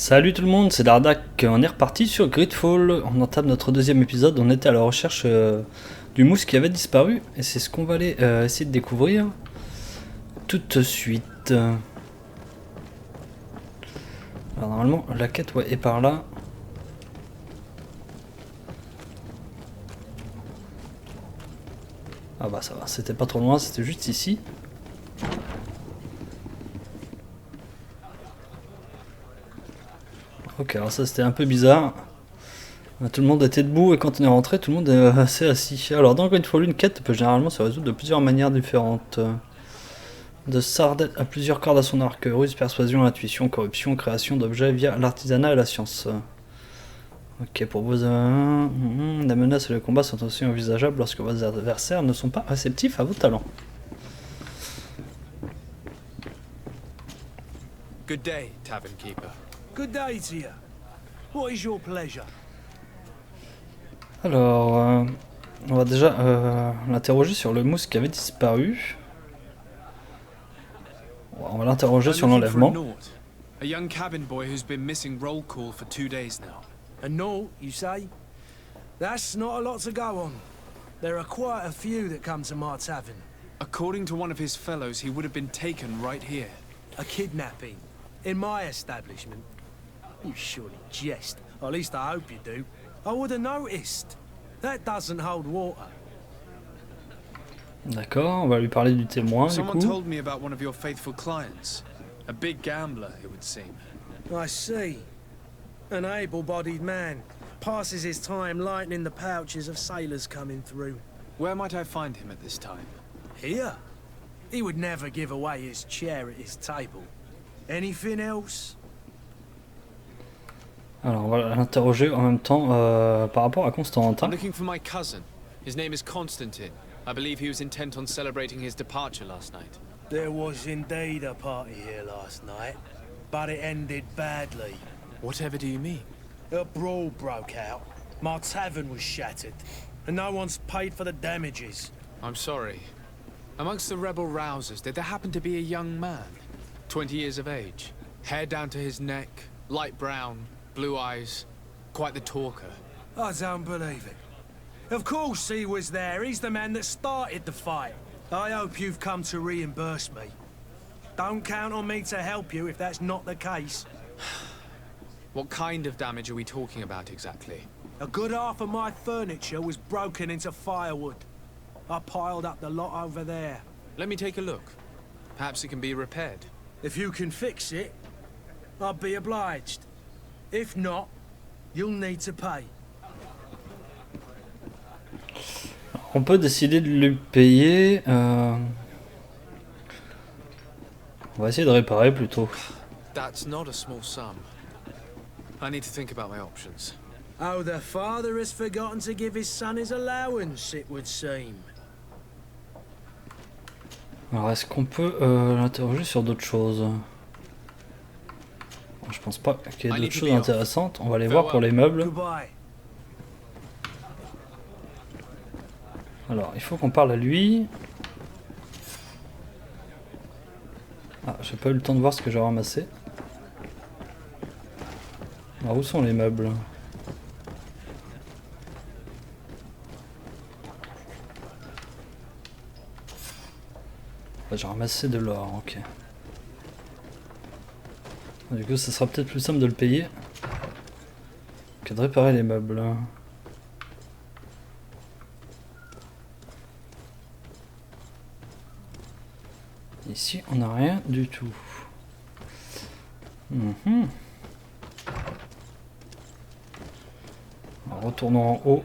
Salut tout le monde, c'est Dardak, on est reparti sur GreedFall, on entame notre deuxième épisode, on était à la recherche du mousse qui avait disparu, et c'est ce qu'on va aller essayer de découvrir tout de suite. Alors normalement la quête est par là. Ah bah ça va, c'était pas trop loin, c'était juste ici. Ok, alors ça c'était un peu bizarre. Tout le monde était debout et quand on est rentré, tout le monde s'est assis. Alors dans GreedFall, une quête peut généralement se résoudre de plusieurs manières différentes. De sardette à plusieurs cordes à son arc, ruse, persuasion, intuition, corruption, création d'objets via l'artisanat et la science. Ok, pour vos la menace et le combat sont aussi envisageables lorsque vos adversaires ne sont pas réceptifs à vos talents. Good day, tavern keeper. Good day to you. What is your pleasure? Alors, on va déjà l'interroger sur le mousse qui avait disparu. On va l'interroger sur l'enlèvement. A young cabin boy who's been missing roll call for 2 days now. A naught, you say? That's not a lot to go on. There are quite a few that come to my tavern. According to one of his fellows, he would have been taken right here. A kidnapping. In my establishment. You surely jest. Or at least I hope you do. I would have noticed. That doesn't hold water. D'accord, on va lui parler du témoin du Someone coup. told me about one of your faithful clients. A big gambler, it would seem. I see. An able-bodied man. Passes his time lightening the pouches of sailors coming through. Where might I find him at this time? Here? He would never give away his chair at his table. Anything else? Alors on va l'interroger en même temps par rapport à Constante. I'm looking for my cousin. His name is Constantine. I believe he was intent on celebrating his departure last night. There was indeed a party here last night, but it ended badly. Whatever do you mean? A brawl broke out. My tavern was shattered, and no one's paid for the damages. I'm sorry. Amongst the rebel rousers, did there happen to be a young man? 20 years of age. Hair down to his neck, light brown, blue eyes. Quite the talker. I don't believe it. Of course he was there. He's the man that started the fight. I hope you've come to reimburse me. Don't count on me to help you if that's not the case. What kind of damage are we talking about exactly? A good half of my furniture was broken into firewood. I piled up the lot over there. Let me take a look. Perhaps it can be repaired. If you can fix it, I'll be obliged. If not, you'll need to pay. On peut décider de lui payer. On va essayer de réparer plutôt. That's not a small sum. I need to think about my options. Oh, the father has forgotten to give his son his allowance, it would seem. Alors est-ce qu'on peut l'interroger sur d'autres choses? Je pense pas qu'il y ait d'autres choses intéressantes. On va aller voir pour les meubles. Goodbye. Alors il faut qu'on parle à lui. Ah, j'ai pas eu le temps de voir ce que j'ai ramassé. Alors où sont les meubles? J'ai ramassé de l'or, ok. Du coup, ça sera peut-être plus simple de le payer que de réparer les meubles. Ici, on n'a rien du tout. Alors, retournons en haut.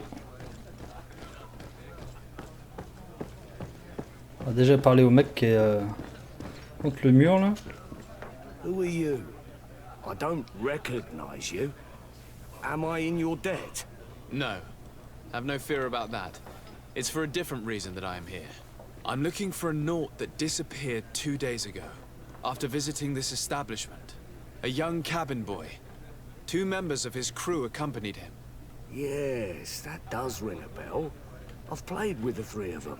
On va déjà parler au mec qui est contre le mur là. Who are you? I don't recognize you. Am I in your debt? No. Have no fear about that. It's for a different reason that I am here. I'm looking for a naught that disappeared 2 days ago, after visiting this establishment. A young cabin boy. 2 members of his crew accompanied him. Yes, that does ring a bell. I've played with the 3 of them.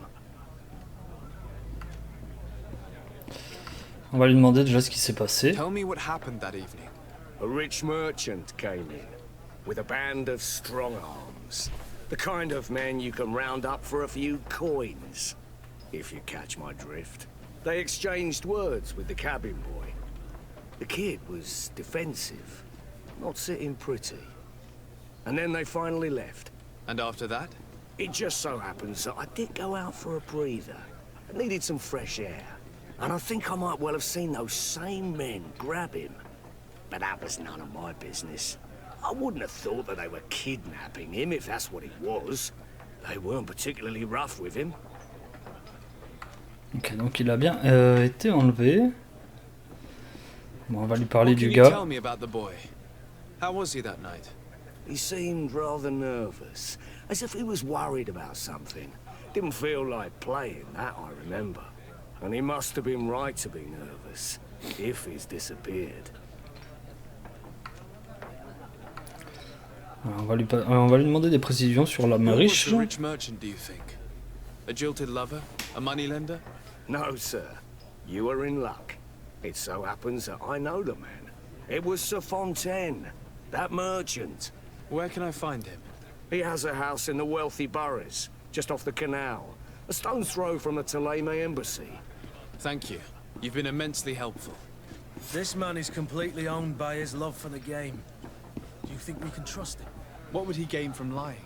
On va lui demander déjà ce qui s'est passé. Tell me what happened that evening. A rich merchant came in, with a band of strong arms. The kind of men you can round up for a few coins, if you catch my drift. They exchanged words with the cabin boy. The kid was defensive, not sitting pretty. And then they finally left. And after that? It just so happens that I did go out for a breather. I needed some fresh air. And I think I might well have seen those same men grab him. But that was none of my business. I wouldn't have thought that they were kidnapping him if that's what it was. They weren't particularly rough with him. Ok, donc il a bien été enlevé. Bon, on va lui parler What du can you gars. tell me about the boy? How was he that night? He seemed rather nervous, as if he was worried about something. Didn't feel like playing, that I remember. And he must have been right to be nervous, if he's disappeared. Alors, on va lui demander des précisions sur l'homme Who was riche. the rich merchant, do you think? A jilted lover? A moneylender? No, sir. You are in luck. It so happens that I know the man. It was Sir Fontaine, that merchant. Where can I find him? He has a house in the wealthy boroughs, just off the canal. A stone's throw from the Theleme embassy. Thank you. You've been immensely helpful. This man is completely owned by his love for the game. Do you think we can trust him? What would he gain from lying?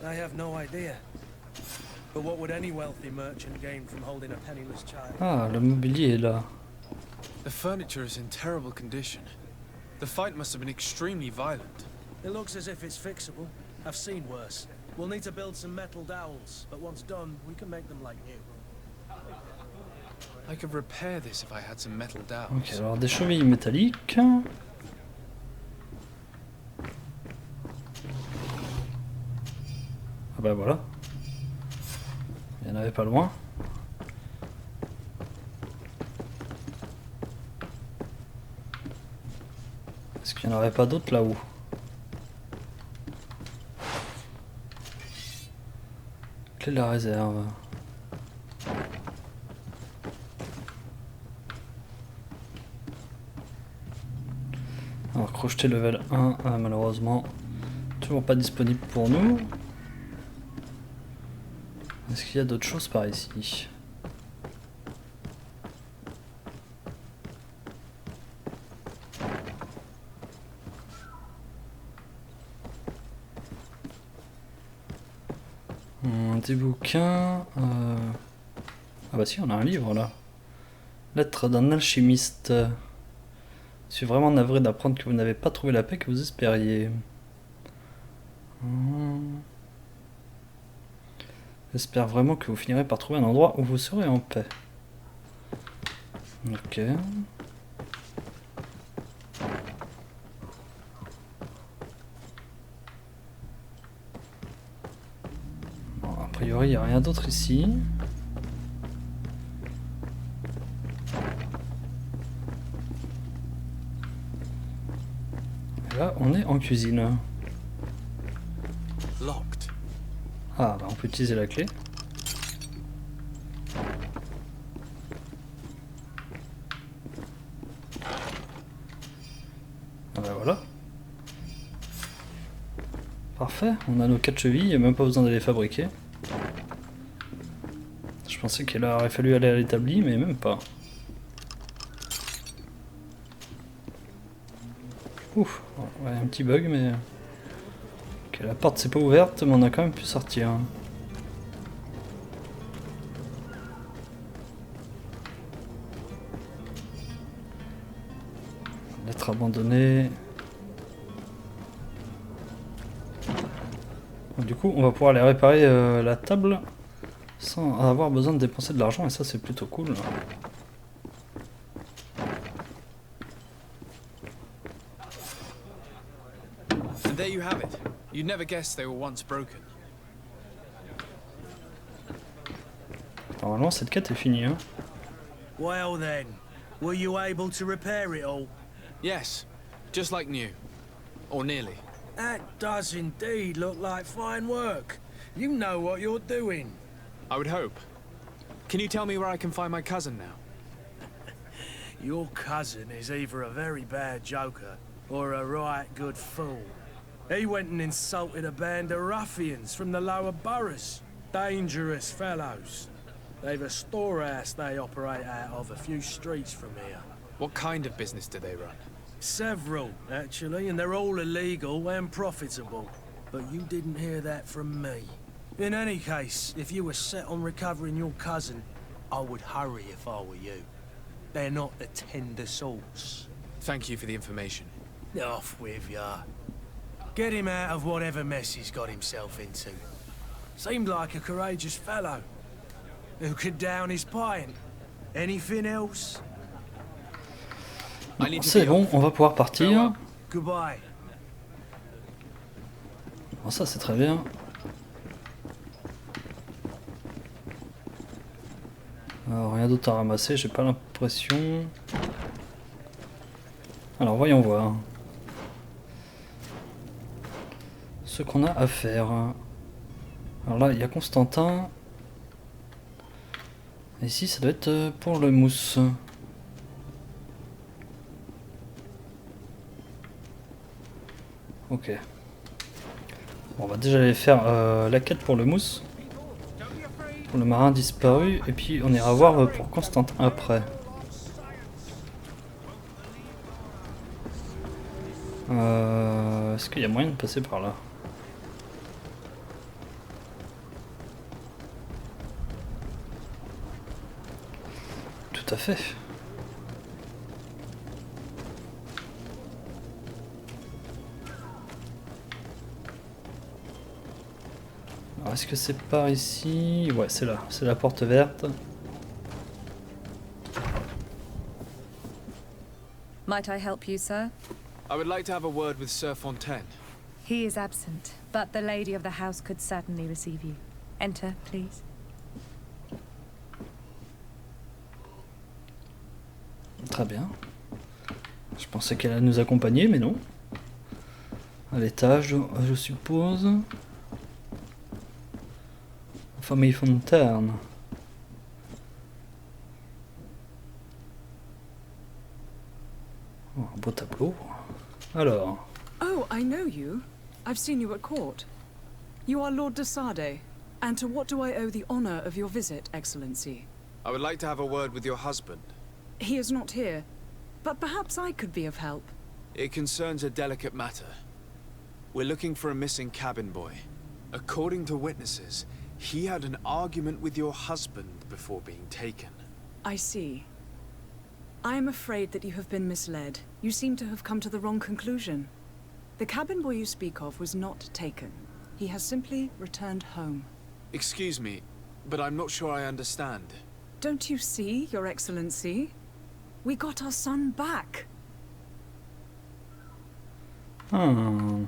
I have no idea. But what would any wealthy merchant gain from holding a penniless child? Ah, le mobilier est là. The furniture is in terrible condition. The fight must have been extremely violent. It looks as if it's fixable. I've seen worse. We'll need to build some metal dowels, but once done, we can make them like new. I could repair this if I had some metal dowels. Ok, alors des chevilles métalliques. Ah bah voilà. Il y en avait pas loin. Est-ce qu'il n'y en aurait pas d'autres là-haut? Clé de la réserve. Alors crocheter level 1, malheureusement toujours pas disponible pour nous. Est-ce qu'il y a d'autres choses par ici? Des bouquins. Ah bah si, on a un livre là. Lettre d'un alchimiste. Je suis vraiment navré d'apprendre que vous n'avez pas trouvé la paix que vous espériez. J'espère vraiment que vous finirez par trouver un endroit où vous serez en paix. Ok. Bon, a priori, il n'y a rien d'autre ici. Et là, on est en cuisine. Locked. Ah, bah on peut utiliser la clé. Ah bah voilà. Parfait, on a nos 4 chevilles, il n'y a même pas besoin de les fabriquer. Je pensais qu'il aurait fallu aller à l'établi, mais même pas. Ouf, ouais, un petit bug, mais... Ok, la porte c'est pas ouverte, mais on a quand même pu sortir. Lettre abandonnée. Du coup, on va pouvoir aller réparer la table sans avoir besoin de dépenser de l'argent, et ça c'est plutôt cool. And there you have it. You'd never guess they were once broken. Normalement cette quête est finie, hein. Well then, were you able to repair it all? Yes, just like new. Or nearly. That does indeed look like fine work. You know what you're doing. I would hope. Can you tell me where I can find my cousin now? Your cousin is either a very bad joker, or a right good fool. He went and insulted a band of ruffians from the lower boroughs. Dangerous fellows. They've a storehouse they operate out of a few streets from here. What kind of business do they run? Several, actually, and they're all illegal and profitable. But you didn't hear that from me. In any case, if you were set on recovering your cousin, I would hurry if I were you. They're not the tender sorts. Thank you for the information. Off with ya. Get him out of whatever mess he's got himself into. Seemed like a courageous fellow. Who could down his pint? Anything else? C'est bon, on va pouvoir partir. Goodbye. Bon, ça c'est très bien. Alors, rien d'autre à ramasser, j'ai pas l'impression. Alors voyons voir ce qu'on a à faire. Alors là il y a Constantin. Et ici ça doit être pour le mousse. Ok. Bon, on va déjà aller faire la quête pour le mousse. Pour le marin disparu. Et puis on ira voir pour Constantin après. Est-ce qu'il y a moyen de passer par là? Tout à fait. Alors est-ce que c'est par ici? Ouais, c'est là, c'est la porte verte. Might I help you, sir? I would like to have a word with Sir Fontaine. He is absent, but the lady of the house could certainly receive you. Enter, please. Très bien. Je pensais qu'elle allait nous accompagner, mais non. À l'étage, je suppose. Famille Fontaine. Oh, un beau tableau. Alors. Oh, I know you. I've seen you at court. You are Lord de Sade. And to what do I owe the honor of your visit, Excellency? I would like to have a word with your husband. He is not here, but perhaps I could be of help. It concerns a delicate matter. We're looking for a missing cabin boy. According to witnesses, he had an argument with your husband before being taken. I see. I am afraid that you have been misled. You seem to have come to the wrong conclusion. The cabin boy you speak of was not taken. He has simply returned home. Excuse me, but I'm not sure I understand. Don't you see, Your Excellency? We got our son back. Hmm.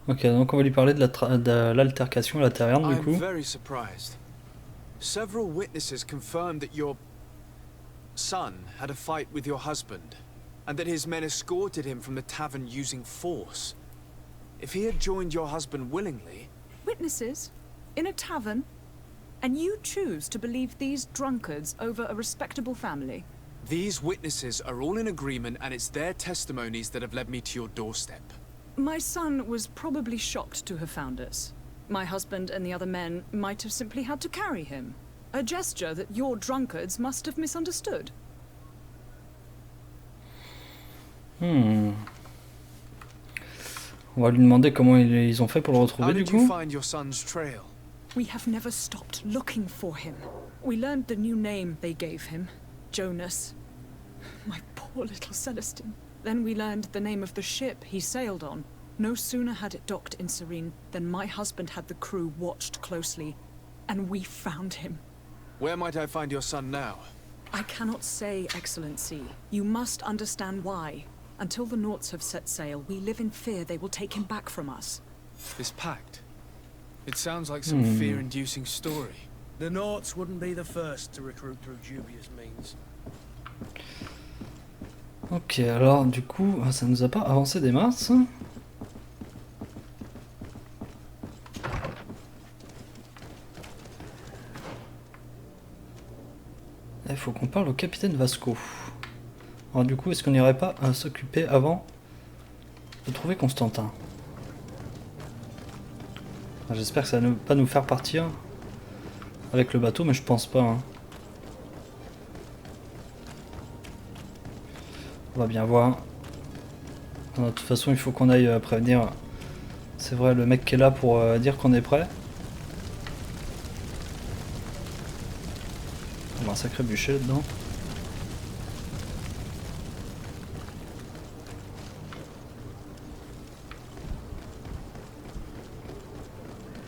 Ok, donc on va lui parler de l'altercation à la taverne du coup. I'm very surprised. Several witnesses confirmed that your son had a fight with your husband, and that his men escorted him from the tavern using force. If he had joined your husband willingly... Witnesses? In a tavern? And you choose to believe these drunkards over a respectable family? These witnesses are all in agreement, and it's their testimonies that have led me to your doorstep. My son was probably shocked to have found us. My husband and the other men might have simply had to carry him. A gesture that your drunkards must have misunderstood. On va lui demander comment ils ont fait pour le retrouver du How did you coup. find your son's trail? We have never stopped looking for him. We learned the new name they gave him, Jonas. My poor little Celestine. Then we learned the name of the ship he sailed on. No sooner had it docked in Serene than my husband had the crew watched closely, and we found him. Where might I find your son now? I cannot say, Excellency. You must understand why. Until the Naughts have set sail, we live in fear they will take him back from us. This pact? It sounds like some fear-inducing story. The Naughts wouldn't be the first to recruit through dubious means. Ok, alors du coup, ça nous a pas avancé des masses. Il faut qu'on parle au capitaine Vasco. Alors du coup, est-ce qu'on n'irait pas à s'occuper avant peux trouver Constantin. J'espère que ça va pas nous faire partir avec le bateau, mais je pense pas. Hein. On va bien voir. De toute façon, il faut qu'on aille prévenir. C'est vrai, le mec qui est là pour dire qu'on est prêt. On va un sacré bûcher là-dedans.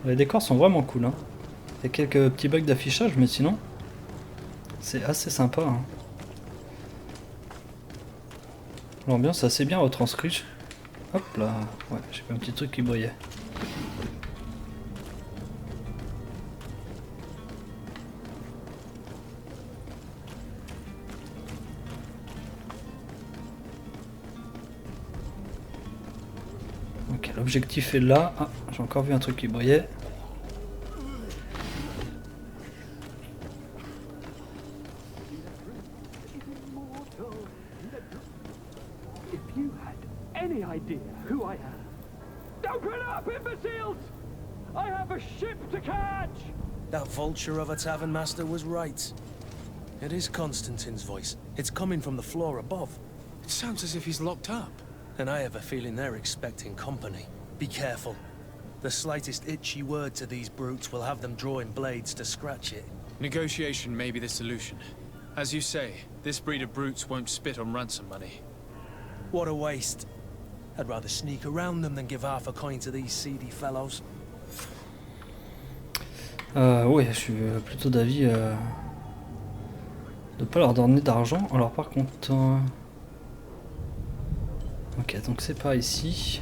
Les décors sont vraiment cool. Hein. Il y a quelques petits bugs d'affichage, mais sinon, c'est assez sympa. Hein. L'ambiance est assez bien retranscrite. Hop là, ouais, j'ai fait un petit truc qui brillait. Ok, l'objectif est là. Ah, j'ai encore vu un truc qui brillait. That vulture of a tavern master was right. It is Constantine's voice. It's coming from the floor above. It sounds as if he's locked up. And I have a feeling they're expecting company. Be careful. The slightest itchy word to these brutes will have them drawing blades to scratch it. Negotiation may be the solution. As you say, this breed of brutes won't spit on ransom money. What a waste. I'd rather sneak around them than give half a coin to these seedy fellows. Oui, je suis plutôt d'avis de pas leur donner d'argent. Alors par contre... Ok, donc c'est pas ici.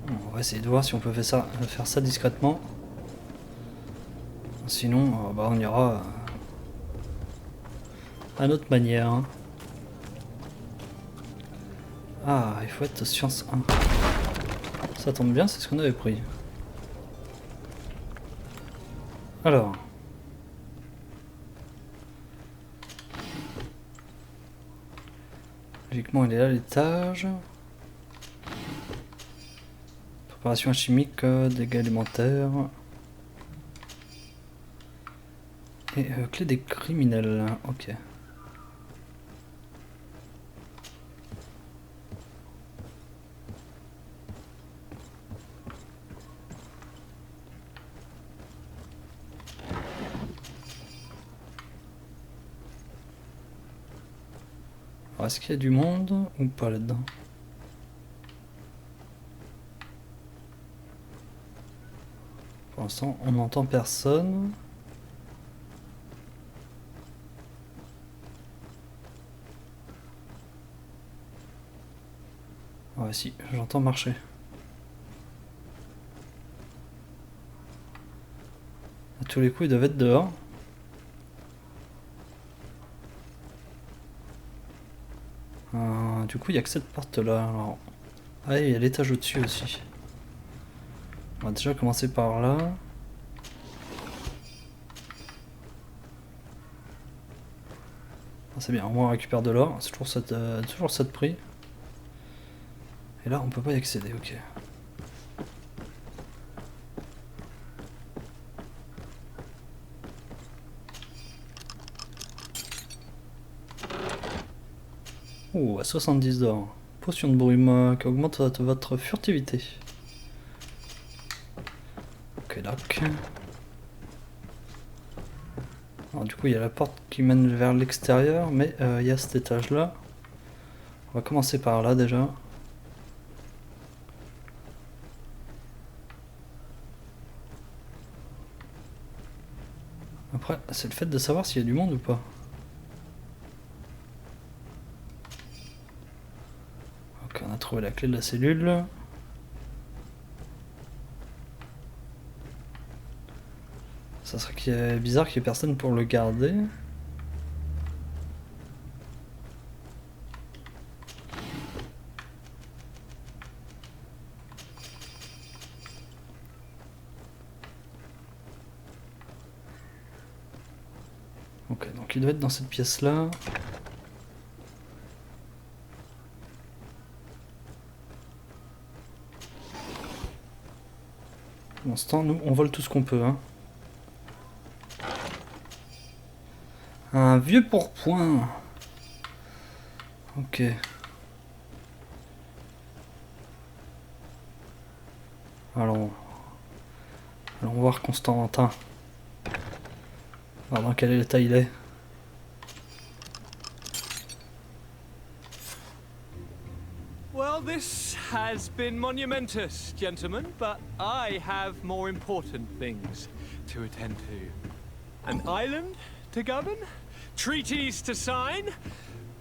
On va essayer de voir si on peut faire ça discrètement. Sinon, bah, on ira à notre manière. Hein. Ah, il faut être science 1. Ça tombe bien, c'est ce qu'on avait pris. Alors. Logiquement, il est là l'étage. Préparation chimique, dégâts élémentaires. Et clé des criminels. Ok. Est-ce qu'il y a du monde ou pas là-dedans? Pour l'instant, on n'entend personne. Ouais, si, j'entends marcher. À tous les coups, ils doivent être dehors. Du coup, il n'y a que cette porte-là. Alors... Ah, il y a l'étage au-dessus aussi. On va déjà commencer par là. Ah, c'est bien, au moins on récupère de l'or. C'est toujours cette prix. Et là, on peut pas y accéder, ok. Oh, à 70 d'or. Potion de brume qui augmente votre furtivité. Ok, donc. Alors, du coup, il y a la porte qui mène vers l'extérieur, mais il y a cet étage-là. On va commencer par là déjà. Après, c'est le fait de savoir s'il y a du monde ou pas. Ok, on a trouvé la clé de la cellule. Ça serait bizarre qu'il n'y ait personne pour le garder. Ok, donc il doit être dans cette pièce-là. Pendant ce temps, nous, on vole tout ce qu'on peut. Hein. Un vieux pourpoint. Ok. Allons voir Constantin. Alors dans quel état il est. Well, this has been monumentous, gentlemen, but I have more important things to attend to. An island to govern, treaties to sign,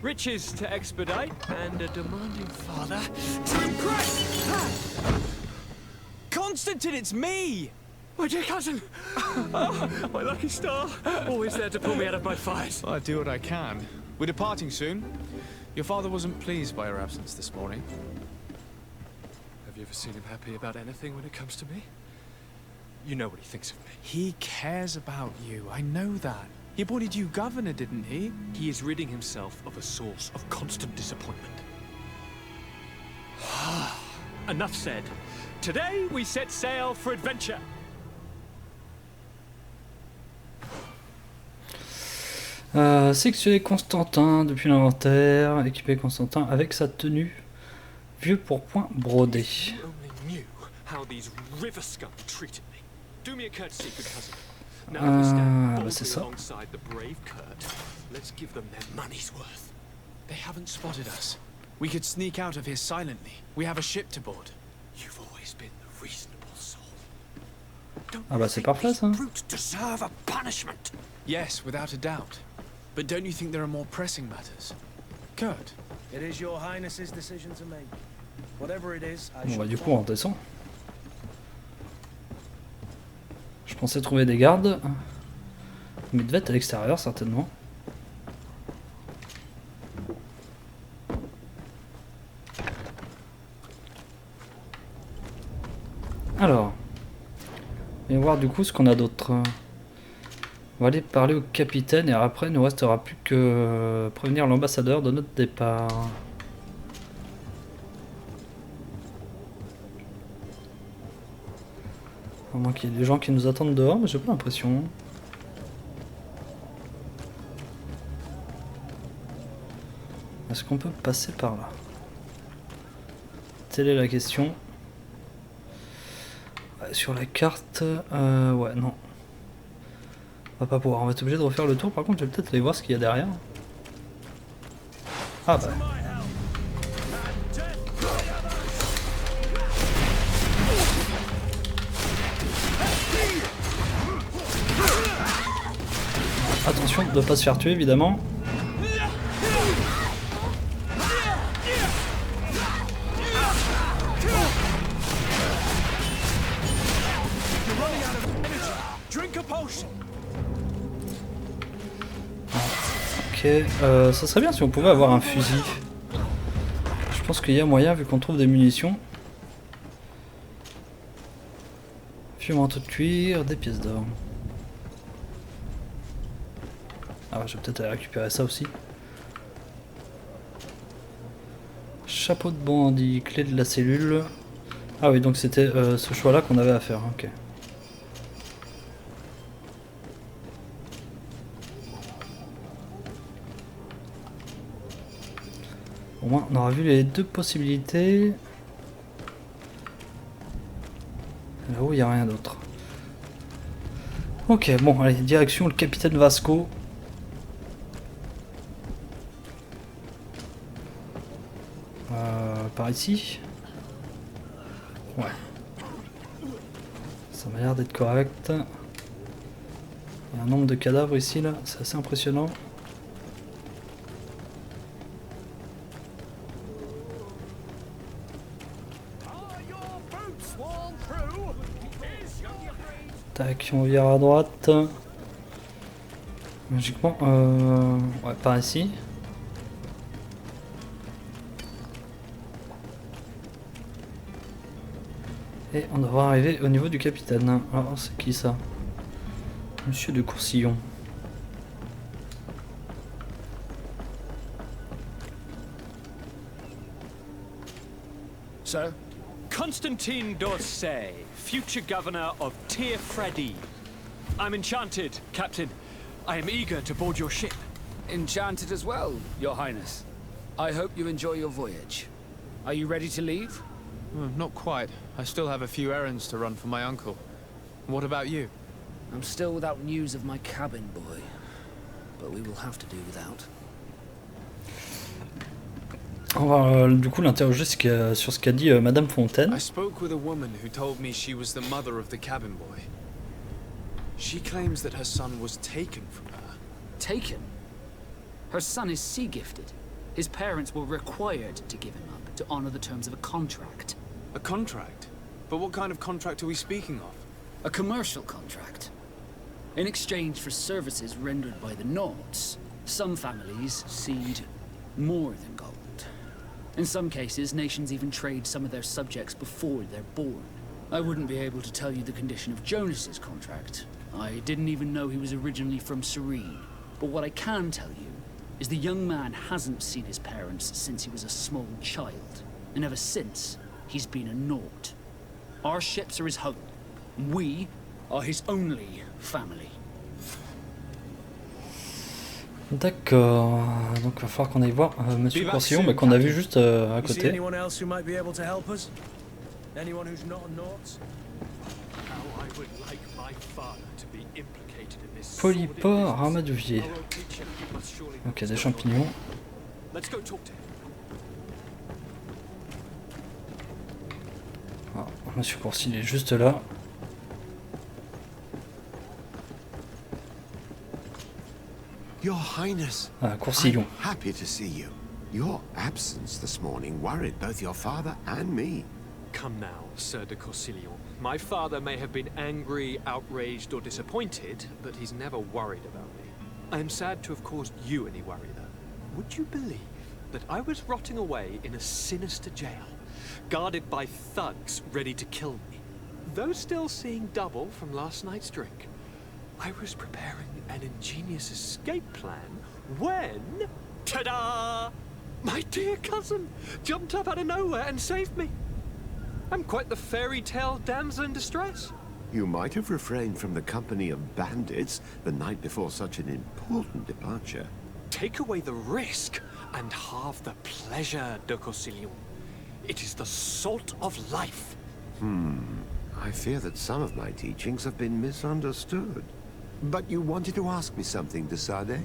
riches to expedite, and a demanding father to impress! Constantine, it's me! My dear cousin! Oh, my lucky star! Always there to pull me out of my fight. Well, I do what I can. We're departing soon. Your father wasn't pleased by your absence this morning. Have you ever seen him happy about anything when it comes to me? You know what he thinks of me. He cares about you, I know that. He appointed you governor, didn't he? He is ridding himself of a source of constant disappointment. Enough said. Today we set sail for adventure. Sélectionner Constantin depuis l'inventaire, équiper Constantin avec sa tenue vieux pourpoint brodé. You only knew how these river scum treated me. Do me a courtesy, good cousin. Now we stand boldly alongside the brave Kurt. Let's give them their money's worth. They haven't spotted us. We could sneak out of here silently. We have a ship to board. You've always been the reasonable soul. Don't Ah bah c'est parfait ça. brutes deserve a punishment. Yes, without a doubt. But don't you think there are more pressing matters? Kurt? It is your highness's decision to make. Whatever it is, I Bon shall bah du coup on descend. Je pensais trouver des gardes. Mais il devait être à l'extérieur certainement. Alors. On va voir du coup ce qu'on a d'autre. On va aller parler au capitaine et après il ne nous restera plus que prévenir l'ambassadeur de notre départ. À moins qu'il y ait des gens qui nous attendent dehors, mais j'ai pas l'impression. Est-ce qu'on peut passer par là? Telle est la question. Ouais, sur la carte, ouais, non. On va pas pouvoir, on va être obligé de refaire le tour. Par contre, je vais peut-être aller voir ce qu'il y a derrière. Ah bah. Attention de ne pas se faire tuer évidemment. Ok, ça serait bien si on pouvait avoir un fusil. Je pense qu'il y a moyen vu qu'on trouve des munitions. Vieux manteau de cuir, des pièces d'or. Ah, je vais peut-être aller récupérer ça aussi. Chapeau de bandit, clé de la cellule. Ah oui, donc c'était ce choix-là qu'on avait à faire. Ok. Au moins, on aura vu les deux possibilités. Là-haut, il n'y a rien d'autre. Ok, bon, allez, direction le capitaine Vasco. Par ici. Ouais. Ça m'a l'air d'être correct. Il y a un nombre de cadavres ici, là. C'est assez impressionnant. Tac, on vire à droite. Logiquement, ouais, par ici. Et on devra arriver au niveau du capitaine. Alors, c'est qui ça? Monsieur de Coursillon. Sir? Constantine d'Orsay, future governor of Freddy. I'm enchanted, Captain. I am eager to board your ship. Enchanted as well, Your Highness. I hope you enjoy your voyage. Are you ready to leave? Not quite. I still have a few errands to run for my uncle. What about you? I'm still without news of my cabin boy, but we will have to do without. On va du coup l'interroger sur ce qu'a dit Madame Fontaine. I spoke with a woman who told me she was the mother of the cabin boy. She claims that her son was taken from her. Taken? Her son is sea-gifted. His parents were required to give him up to honor the terms of a contract. A contract? But what kind of contract are we speaking of? A commercial contract. In exchange for services rendered by the Nords, some families cede more than gold. In some cases, nations even trade some of their subjects before they're born. I wouldn't be able to tell you the condition of Jonas's contract. I didn't even know he was originally from Serene. But what I can tell you is the young man hasn't seen his parents since he was a small child. And ever since, he's been a Nord. Our ships are his home. We are his only family. D'accord, donc il va falloir qu'on aille voir Monsieur Courcillon, mais qu'on a vu juste à côté. Polypore Ramadouvier. Ok, des champignons. Ah, Monsieur Courcillon est juste là. Your Highness, Courcillon. I'm happy to see you. Your absence this morning worried both your father and me. Come now, Sir de Courcillon. My father may have been angry, outraged, or disappointed, but he's never worried about me. I am sad to have caused you any worry, though. Would you believe that I was rotting away in a sinister jail, guarded by thugs ready to kill me? Though still seeing double from last night's drink, I was preparing an ingenious escape plan when, ta-da! My dear cousin jumped up out of nowhere and saved me. I'm quite the fairy tale damsel in distress. You might have refrained from the company of bandits the night before such an important departure. Take away the risk and halve the pleasure, de Courcillon. It is the salt of life. I fear that some of my teachings have been misunderstood. But you wanted to ask me something, de Sade?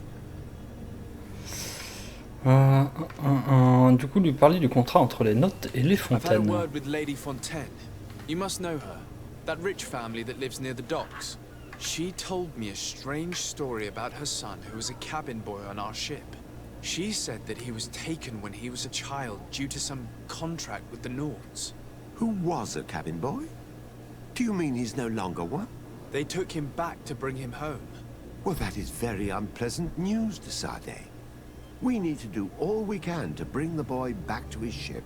Du coup, lui parler du contrat entre les notes et les I've had a fontaines. word with Lady Fontaine. You must know her. That rich family that lives near the docks. She told me a strange story about her son who was a cabin boy on our ship. She said that he was taken when he was a child due to some contract with the Nords. Who was a cabin boy? Do you mean he's no longer one? They took him back to bring him home. Well, that is very unpleasant news, de Sade. We need to do all we can to bring the boy back to his ship.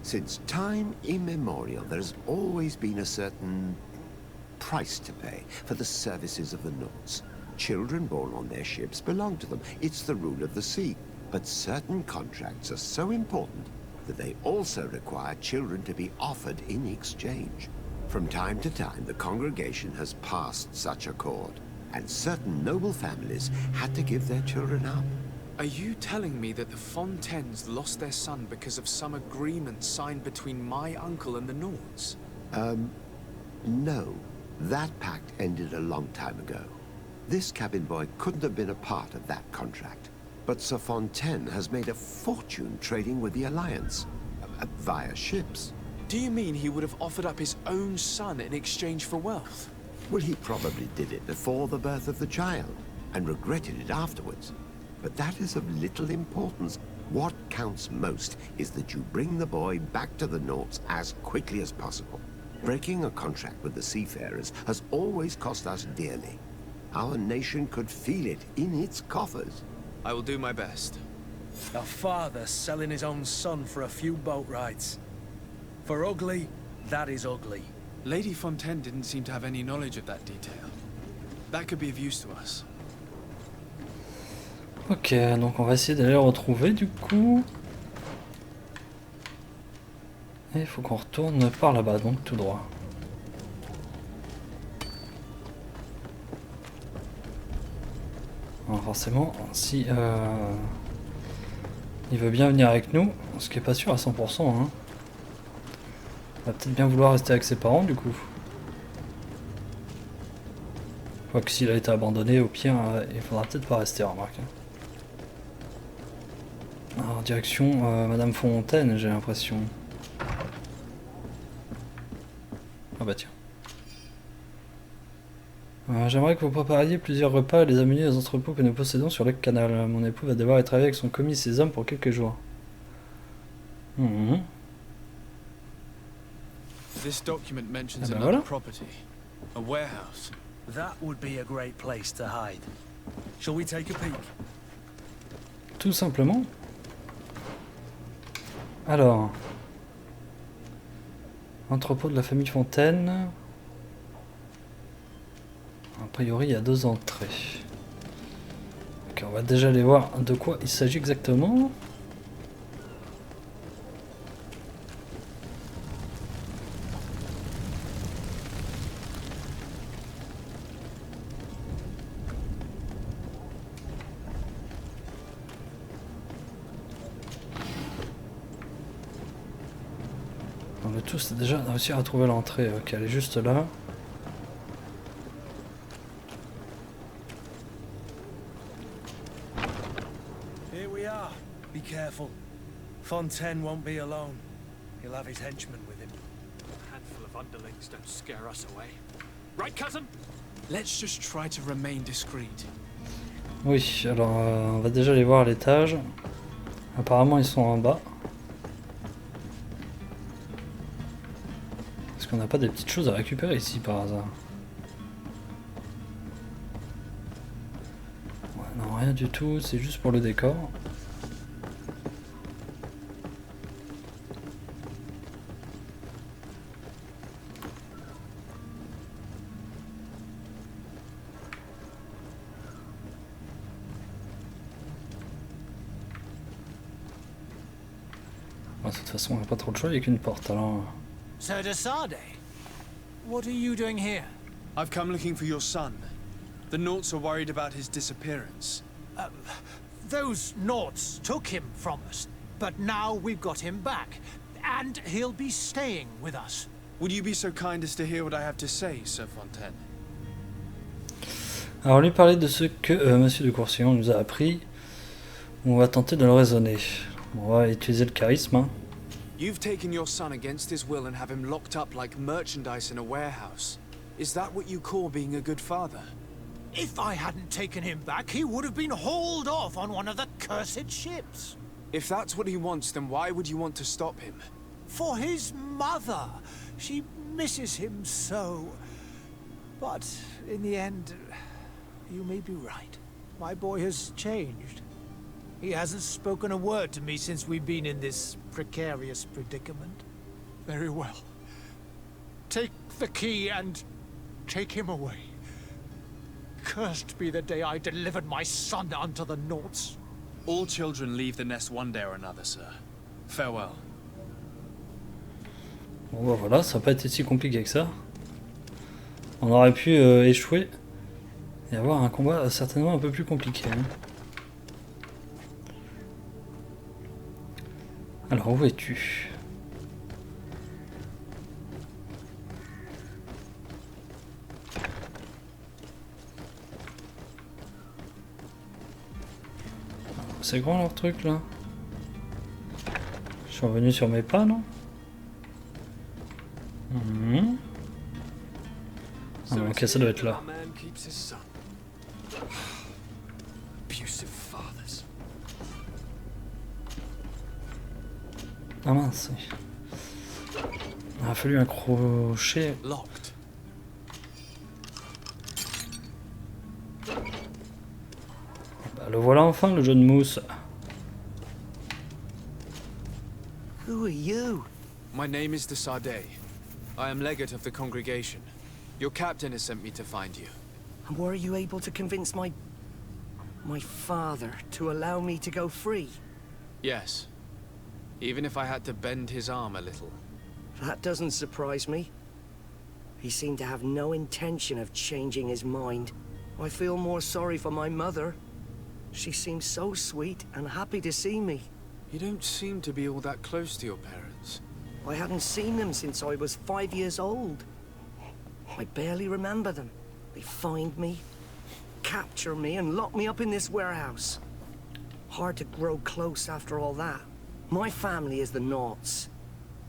Since time immemorial, there has always been a certain price to pay for the services of the Nords. Children born on their ships belong to them. It's the rule of the sea. But certain contracts are so important that they also require children to be offered in exchange. From time to time, the congregation has passed such accord, and certain noble families had to give their children up. Are you telling me that the Fontaines lost their son because of some agreement signed between my uncle and the Nords? No. That pact ended a long time ago. This cabin boy couldn't have been a part of that contract. But Sir Fontaine has made a fortune trading with the Alliance, via ships. Do you mean he would have offered up his own son in exchange for wealth? Well, he probably did it before the birth of the child, and regretted it afterwards. But that is of little importance. What counts most is that you bring the boy back to the Nords as quickly as possible. Breaking a contract with the seafarers has always cost us dearly. Our nation could feel it in its coffers. I will do my best. A father selling his own son for a few boat rides. For ugly, that is ugly. Lady Fontaine didn't seem to have any knowledge of that detail. That could be of use to us. Ok, donc on va essayer d'aller le retrouver du coup. Et il faut qu'on retourne par là-bas, donc tout droit. Alors forcément, si il veut bien venir avec nous, ce qui est pas sûr à 100%, hein. Il va peut-être bien vouloir rester avec ses parents du coup. Quoique s'il a été abandonné, au pire, il faudra peut-être pas rester, remarque. Alors direction Madame Fontaine, j'ai l'impression. Ah bah tiens. J'aimerais que vous prépariez plusieurs repas et les ameniez aux entrepôts que nous possédons sur le canal. Mon époux va devoir y travailler avec son commis et ses hommes pour quelques jours. This document mentions Ah ben another voilà. property, a warehouse. That would be a great place to hide. Shall we take a peek? Tout simplement. Alors. Entrepôt de la famille Fontaine. A priori, il y a 2 entrées. Ok, on va déjà aller voir de quoi il s'agit exactement. Le tout, c'est déjà réussir à trouver l'entrée. Ok, elle est juste là. Here we are. Be careful. Fontaine won't be alone. He'll have his henchmen with him. A handful of underlings don't scare us away. Right, cousin? Let's just try to remain discreet. Oui, alors on va déjà aller voir à l'étage. Apparemment, ils sont en bas. Est-ce qu'on n'a pas des petites choses à récupérer ici par hasard? Ouais, non, rien du tout, c'est juste pour le décor. Ouais, de toute façon, on n'a pas trop de choix, il n'y a qu'une porte alors. Sir de Sardet, what are you doing here? I've come looking for your son. The Naughts are worried about his disappearance. Those Naughts took him from us, but now we've got him back, and he'll be staying with us. Would you be so kind as to hear what I have to say, Sir Fontaine? Alors lui parler de ce que Monsieur de Courcillon nous a appris. On va tenter de le raisonner. On va utiliser le charisme. Hein. You've taken your son against his will and have him locked up like merchandise in a warehouse. Is that what you call being a good father? If I hadn't taken him back, he would have been hauled off on one of the cursed ships. If that's what he wants, then why would you want to stop him? For his mother. She misses him so. But in the end, you may be right. My boy has changed. He hasn't spoken a word to me since we've been in this precarious predicament. Very well. Take the key and take him away. Cursed be the day I delivered my son unto the Naughts. All children leave the nest one day or another, sir. Farewell. Bon bah voilà, ça n'a pas été si compliqué que ça. On aurait pu échouer et avoir un combat certainement un peu plus compliqué. Hein. Alors où es-tu? C'est grand leur truc là. Je suis revenu sur mes pas, non? Ah, ok, ça doit être là. Ah mince. Il a fallu un crochet. Bah, le voilà enfin, le jeu de mousse. Who are you? My name is de Sardet. I am legate of the congregation. Your captain has sent me to find you. And were you able to convince my father to allow me to go free? Yes. Even if I had to bend his arm a little. That doesn't surprise me. He seemed to have no intention of changing his mind. I feel more sorry for my mother. She seemed so sweet and happy to see me. You don't seem to be all that close to your parents. I hadn't seen them since I was 5 years old. I barely remember them. They find me, capture me, and lock me up in this warehouse. Hard to grow close after all that. My family is the Naughts.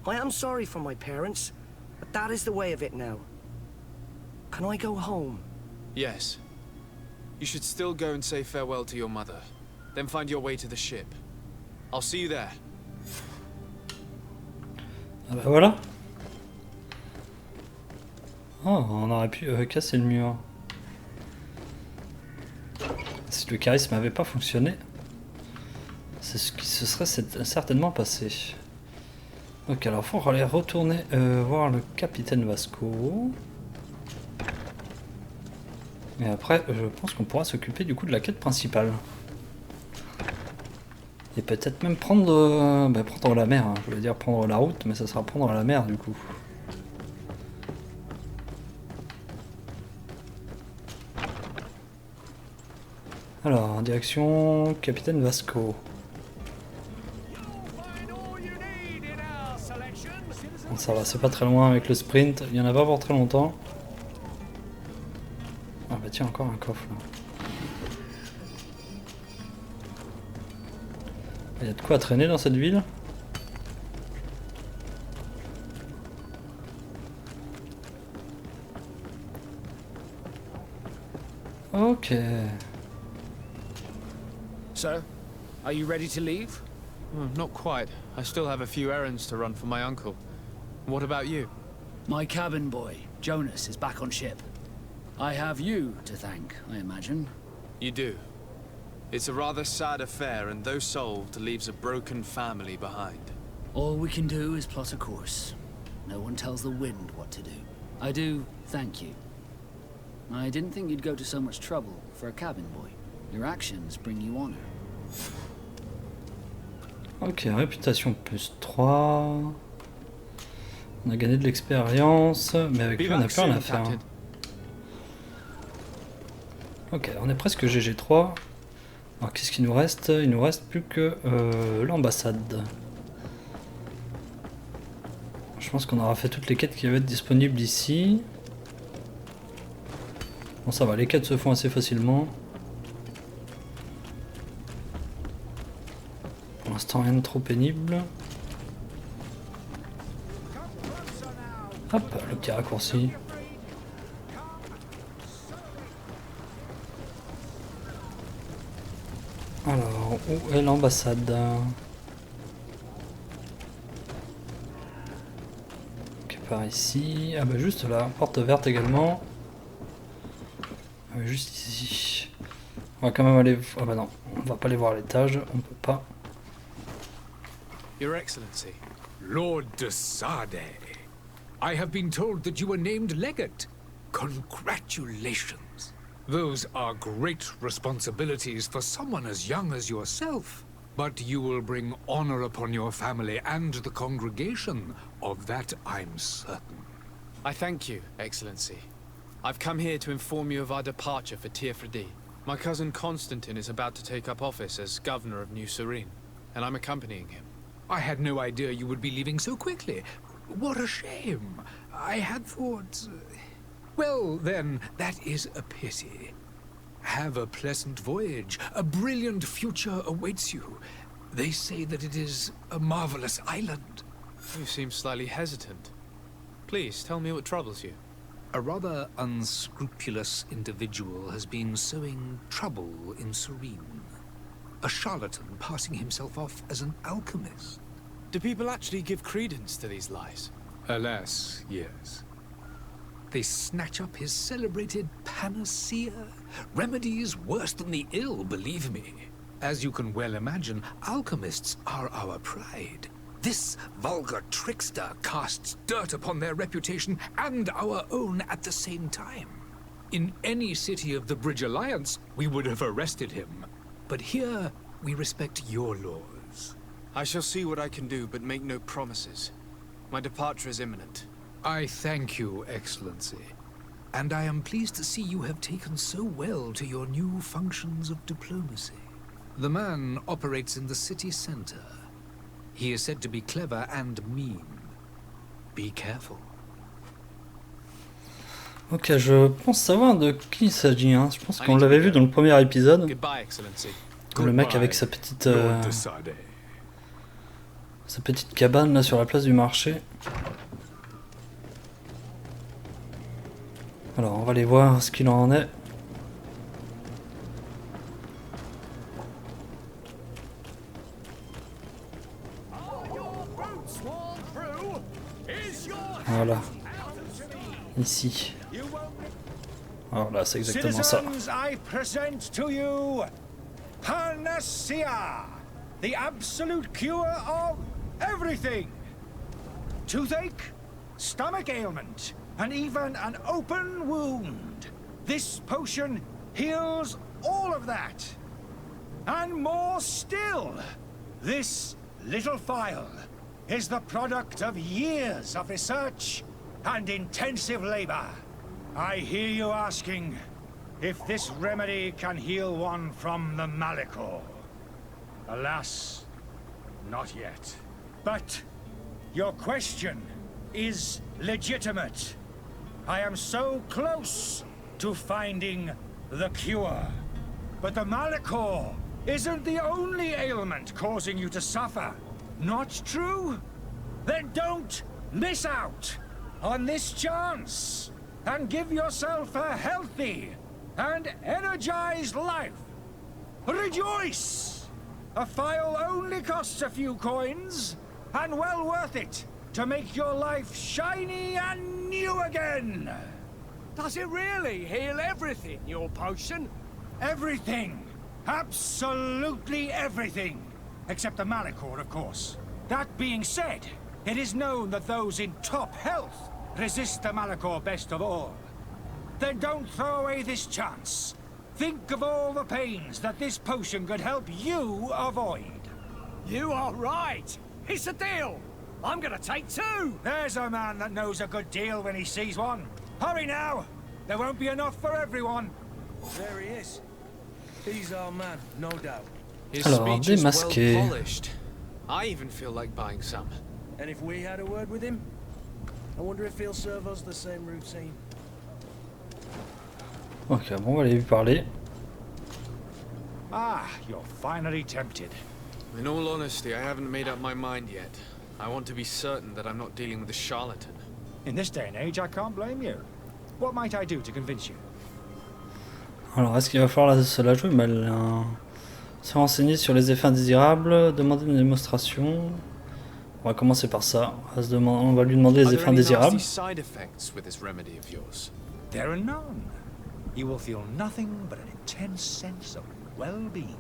I am sorry for my parents, but that is the way of it now. Can I go home? Yes. You should still go and say farewell to your mother. Then find your way to the ship. I'll see you there. Ah bah voilà. Oh, on aurait pu casser le mur. Si le charisme n'avait pas fonctionné, c'est ce qui se serait certainement passé. Ok, alors faut aller retourner voir le capitaine Vasco. Et après, je pense qu'on pourra s'occuper du coup de la quête principale. Et peut-être même prendre, prendre la mer. Hein. Je voulais dire prendre la route, mais ça sera prendre la mer du coup. Alors, en direction capitaine Vasco. Bon, ça va, c'est pas très loin avec le sprint. Il y en a pas pour très longtemps. Ah bah tiens, encore un coffre là. Il y a de quoi traîner dans cette ville. Ok. So, are you ready to leave? Not quite. I still have a few errands to run for my uncle. What about you? My cabin boy, Jonas, is back on ship. I have you to thank, I imagine. You do. It's a rather sad affair, and though solved, leaves a broken family behind. All we can do is plot a course. No one tells the wind what to do. I do thank you. I didn't think you'd go to so much trouble for a cabin boy. Your actions bring you honor. Ok, réputation plus 3. On a gagné de l'expérience, mais avec lui on n'a plus rien à faire. Ok, on est presque GG3. Alors qu'est-ce qu'il nous reste? Il nous reste plus que l'ambassade. Je pense qu'on aura fait toutes les quêtes qui avaient être disponibles ici. Bon ça va, les quêtes se font assez facilement. Pour l'instant rien de trop pénible. Hop, le petit raccourci. Alors, où est l'ambassade? Ok, par ici. Ah bah juste là, porte verte également. Ah, juste ici. On va quand même aller... Ah bah non, on va pas aller voir l'étage, on peut pas. Your Excellency. Lord de Sade, I have been told that you were named legate. Congratulations. Those are great responsibilities for someone as young as yourself. But you will bring honor upon your family and the congregation. Of that I'm certain. I thank you, Excellency. I've come here to inform you of our departure for Tiefredi. My cousin Constantine is about to take up office as governor of New Serene, and I'm accompanying him. I had no idea you would be leaving so quickly. What a shame. I had thought... Well, then, that is a pity. Have a pleasant voyage. A brilliant future awaits you. They say that it is a marvelous island. You seem slightly hesitant. Please, tell me what troubles you. A rather unscrupulous individual has been sowing trouble in Serene. A charlatan passing himself off as an alchemist. Do people actually give credence to these lies? Alas, yes. They snatch up his celebrated panacea. Remedies worse than the ill, believe me. As you can well imagine, alchemists are our pride. This vulgar trickster casts dirt upon their reputation and our own at the same time. In any city of the Bridge Alliance, we would have arrested him. But here, we respect your laws. I shall see what I can do, but make no promises. My departure is imminent. I thank you, Excellency. And I am pleased to see you have taken so well to your new functions of diplomacy. The man operates in the city center. He is said to be clever and mean. Be careful. Ok, je pense savoir de qui il s'agit. Hein. Je pense qu'on l'avait vu dans le premier épisode. Goodbye, Excellency. Le mec avec sa petite cabane là sur la place du marché. Alors on va aller voir ce qu'il en est. Voilà. Ici. Alors là, c'est exactement ça. I present to you Panacea, the absolute cure of everything. Toothache, stomach ailment, and even an open wound. This potion heals all of that. And more still, this little phial is the product of years of research and intensive labor. I hear you asking if this remedy can heal one from the Malachor. Alas, not yet. But your question is legitimate. I am so close to finding the cure. But the Malachor isn't the only ailment causing you to suffer. Not true? Then don't miss out on this chance and give yourself a healthy and energized life. Rejoice! A phial only costs a few coins, and well worth it to make your life shiny and new again. Does it really heal everything, your potion? Everything. Absolutely everything. Except the Malachor, of course. That being said, it is known that those in top health resist the Malachor best of all. Then don't throw away this chance. Think of all the pains that this potion could help you avoid. You are right. It's a deal. I'm gonna take two. There's a man that knows a good deal when he sees one. Hurry now. There won't be enough for everyone. There he is. He's our man, no doubt. His Alors, speech is well démasqué. polished. I even feel like buying some. And if we had a word with him, I wonder if he'll serve us the same routine. Ok, bon, on va aller lui parler. Ah, you're finally tempted. In all honesty, I haven't made up my mind yet. I want to be certain that I'm not dealing with a charlatan. In this day and age, I can't blame you. What might I do to convince you? Alors, est-ce qu'il va falloir se la jouer? Se renseigner sur les effets indésirables, demander une démonstration. On va commencer par ça. On va lui demander les effets indésirables. Side effects with this remedy of yours? There are none. You will feel nothing but an intense sense of well-being.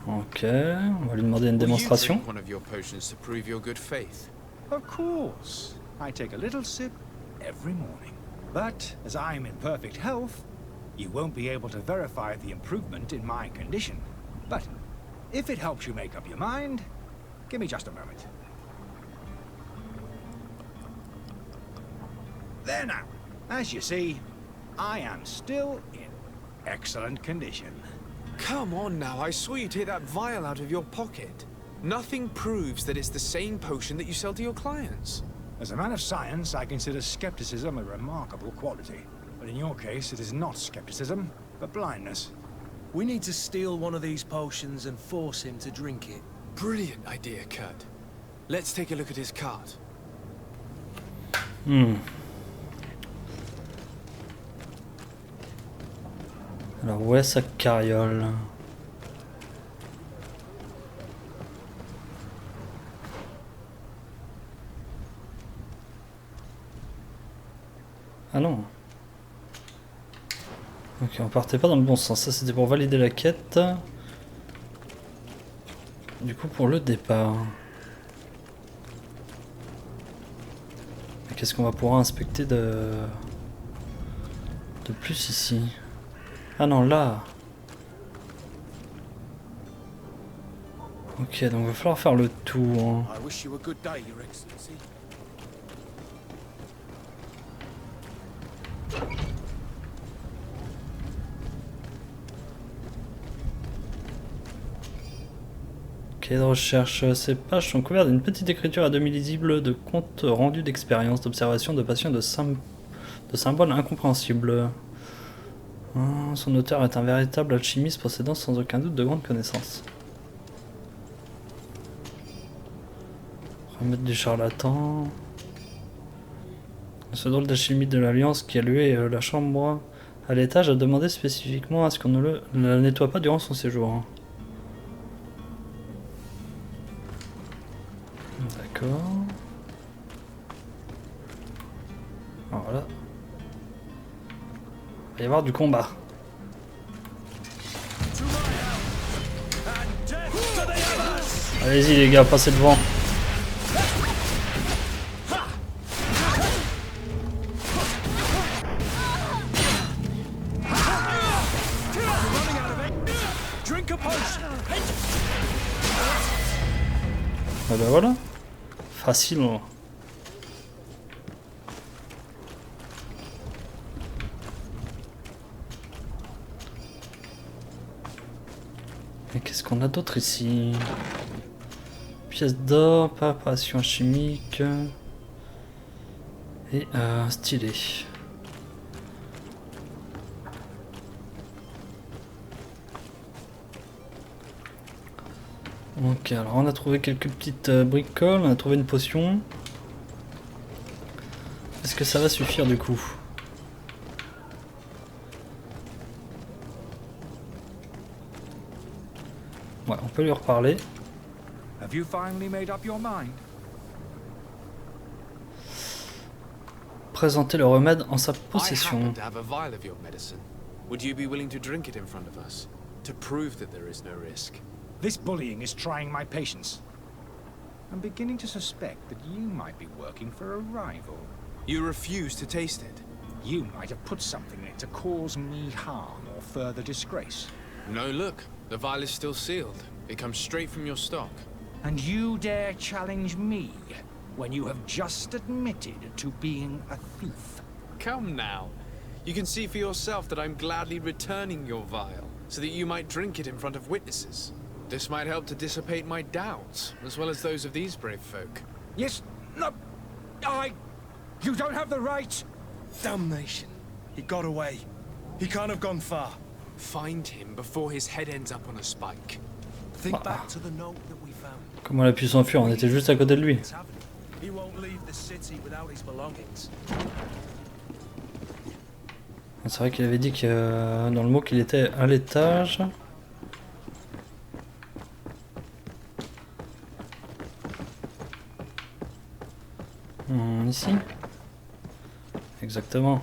Ok, on va lui demander une démonstration. One of your potions to prove your good faith. Of course. I take a little sip every morning. But as I'm in perfect health, you won't be able to verify the improvement in my condition. But if it helps you make up your mind, give me just a moment. There now. As you see, I am still in excellent condition. Come on now, I swear you take that vial out of your pocket. Nothing proves that it's the same potion that you sell to your clients. As a man of science, I consider skepticism a remarkable quality. But in your case, it is not skepticism, but blindness. We need to steal one of these potions and force him to drink it. Brilliant idea, Kurt. Let's take a look at his cart. Alors, où est sa carriole? Ah non. Ok, on partait pas dans le bon sens. Ça, c'était pour valider la quête. Du coup, pour le départ. Qu'est-ce qu'on va pouvoir inspecter de plus ici? Ah non, là. Ok, donc va falloir faire le tour. I wish you a good day, Your Excellency. Cahier de recherche. Ces pages sont couvertes d'une petite écriture à demi lisible de comptes rendus d'expériences, d'observations, de passions, de symboles incompréhensibles. Son auteur est un véritable alchimiste possédant sans aucun doute de grandes connaissances. Remède du charlatan. Ce drôle d'alchimiste de l'Alliance qui a loué la chambre à l'étage a demandé spécifiquement à ce qu'on ne la nettoie pas durant son séjour. D'accord. Alors voilà. Il va y avoir du combat. Allez-y les gars, passez devant. Ah bah voilà. Facile. Et qu'est-ce qu'on a d'autre ici? Pièce d'or, préparation chimique et un stylet. Ok, alors on a trouvé quelques petites bricoles, on a trouvé une potion. Est-ce que ça va suffire du coup? Ouais, on peut lui reparler. Have you finally made up your mind? Présenter le remède en sa I possession. happen to have a vial of your medicine. Would you be willing to drink it in front of us to prove that there is no risk? This bullying is trying my patience. I'm beginning to suspect that you might be working for a rival. You refuse to taste it. You might have put something in it to cause me harm or further disgrace. No, look. The vial is still sealed. It comes straight from your stock. And you dare challenge me when you have just admitted to being a thief? Come now. You can see for yourself that I'm gladly returning your vial, so that you might drink it in front of witnesses. This might help to dissipate my doubts, as well as those of these brave folk. Yes, no, you don't have the right. Damnation. He got away. He can't have gone far. Find him before his head ends up on a spike. Think back to the note that we found. Comment elle a pu s'enfuir? On était juste à côté de lui. He won't leave the city without his belongings. C'est vrai qu'il avait dit que dans le mot qu'il était à l'étage. Ici. Exactement.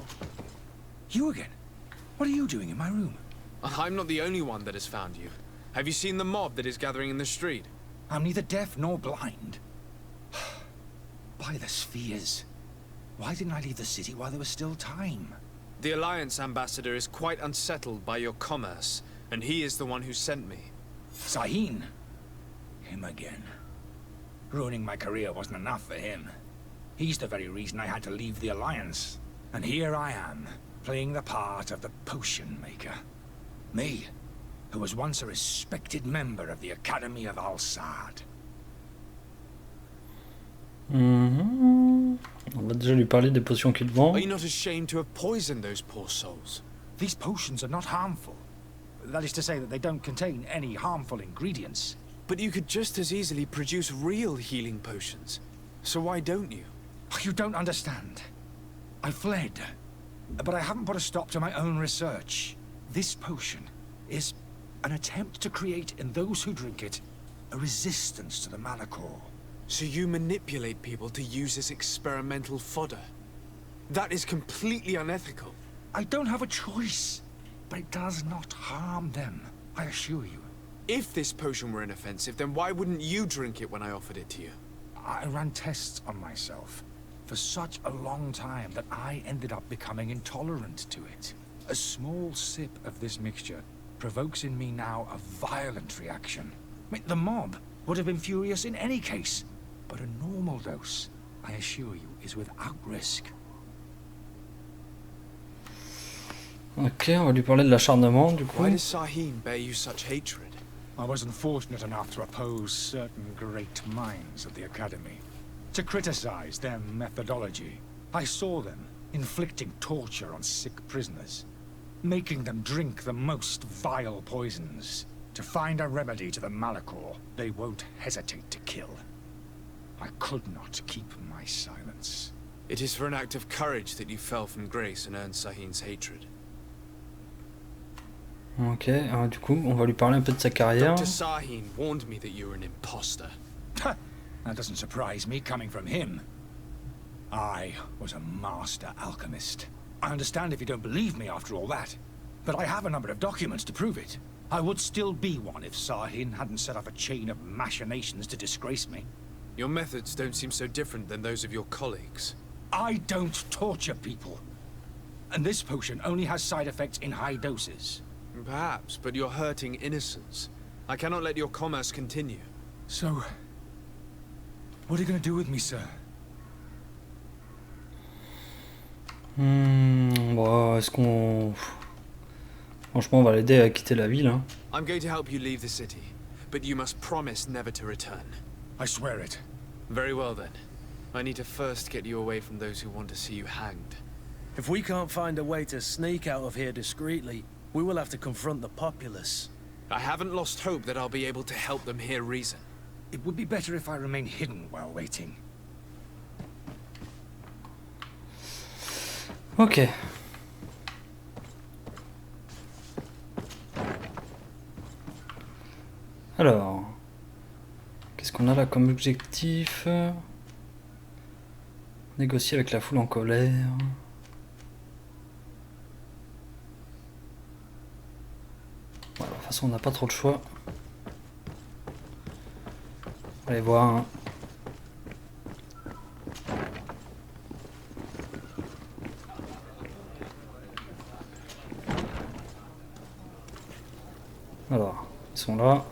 You again? What are you doing in my room? I'm not the only one that has found you. Have you seen the mob that is gathering in the street? I'm neither deaf nor blind. By the spheres. Why didn't I leave the city while there was still time? The Alliance ambassador is quite unsettled by your commerce, and he is the one who sent me. Sahin. Him again. Ruining my career wasn't enough for him. He's the very reason I had to leave the Alliance. And here I am, playing the part of the potion maker. Me, who was once a respected member of the Academy of Al-Sad. On va déjà lui parler des potions qu'il vend. Are you not ashamed to have poisoned those poor souls? These potions are not harmful. That is to say that they don't contain any harmful ingredients. But you could just as easily produce real healing potions. So why don't you? You don't understand. I fled, but I haven't put a stop to my own research. This potion is an attempt to create in those who drink it a resistance to the Malachor. So you manipulate people to use as experimental fodder? That is completely unethical. I don't have a choice, but it does not harm them, I assure you. If this potion were inoffensive, then why wouldn't you drink it when I offered it to you? I ran tests on myself for such a long time that I ended up becoming intolerant to it. A small sip of this mixture provokes in me now a violent reaction. I mean, the mob, would have been furious in any case. But a normal dose, I assure you, is without risk. Ok, on va lui parler de l'acharnement du coup. Why does Sahin bear you such hatred? I was unfortunate enough to oppose certain great minds of the Academy, to criticize their methodology. I saw them inflicting torture on sick prisoners, making them drink the most vile poisons. To find a remedy to the Malachor, they won't hesitate to kill. I could not keep my silence. It is for an act of courage that you fell from grace and earned Sahin's hatred. Ok, alors du coup, on va lui parler un peu de sa carrière. Dr. Sahin warned me that you were an imposter. That doesn't surprise me coming from him. I was a master alchemist. I understand if you don't believe me after all that, but I have a number of documents to prove it. I would still be one if Sahin hadn't set up a chain of machinations to disgrace me. Your methods don't seem so different than those of your colleagues. I don't torture people. And this potion only has side effects in high doses. Perhaps, but you're hurting innocents. I cannot let your commerce continue. So, what are you going to do with me, sir? Bon, est-ce qu'on... Franchement, on va l'aider à quitter la ville. Hein. I'm going to help you leave the city, but you must promise never to return. I swear it. Very well then. I need to first get you away from those who want to see you hanged. If we can't find a way to sneak out of here discreetly, we will have to confront the populace. I haven't lost hope that I'll be able to help them hear reason. It would be better if I remain hidden while waiting. Ok. Alors, qu'est-ce qu'on a là comme objectif? Négocier avec la foule en colère. Voilà, de toute façon, on n'a pas trop le choix. Allez voir. Hein. Alors, ils sont là.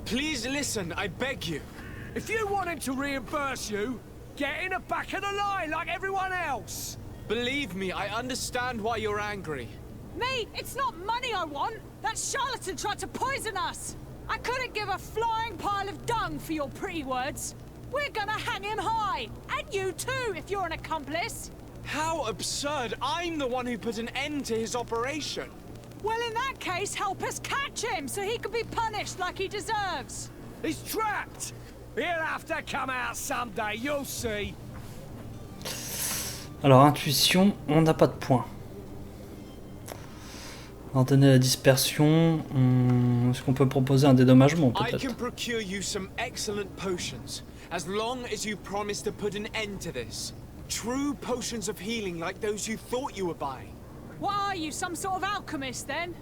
Please listen, I beg you. If you want him to reimburse you, get in the back of the line like everyone else. Believe me, I understand why you're angry. Me? It's not money I want. That charlatan tried to poison us. I couldn't give a flying pile of dung for your pretty words. We're gonna hang him high. And you too, if you're an accomplice. How absurd! I'm the one who put an end to his operation. Well, in that case, help us catch him so he can be punished like he deserves. He's trapped. He'll have to come out someday, you'll see. Alors, intuition, on n'a pas de points. Ordonner la dispersion. Est-ce qu'on peut proposer un dédommagement I peut-être? can procure you some excellent potions, as long as you promise to put an end to this. True potions of healing like those you thought you were buying. What are you, some sort of alchemist then?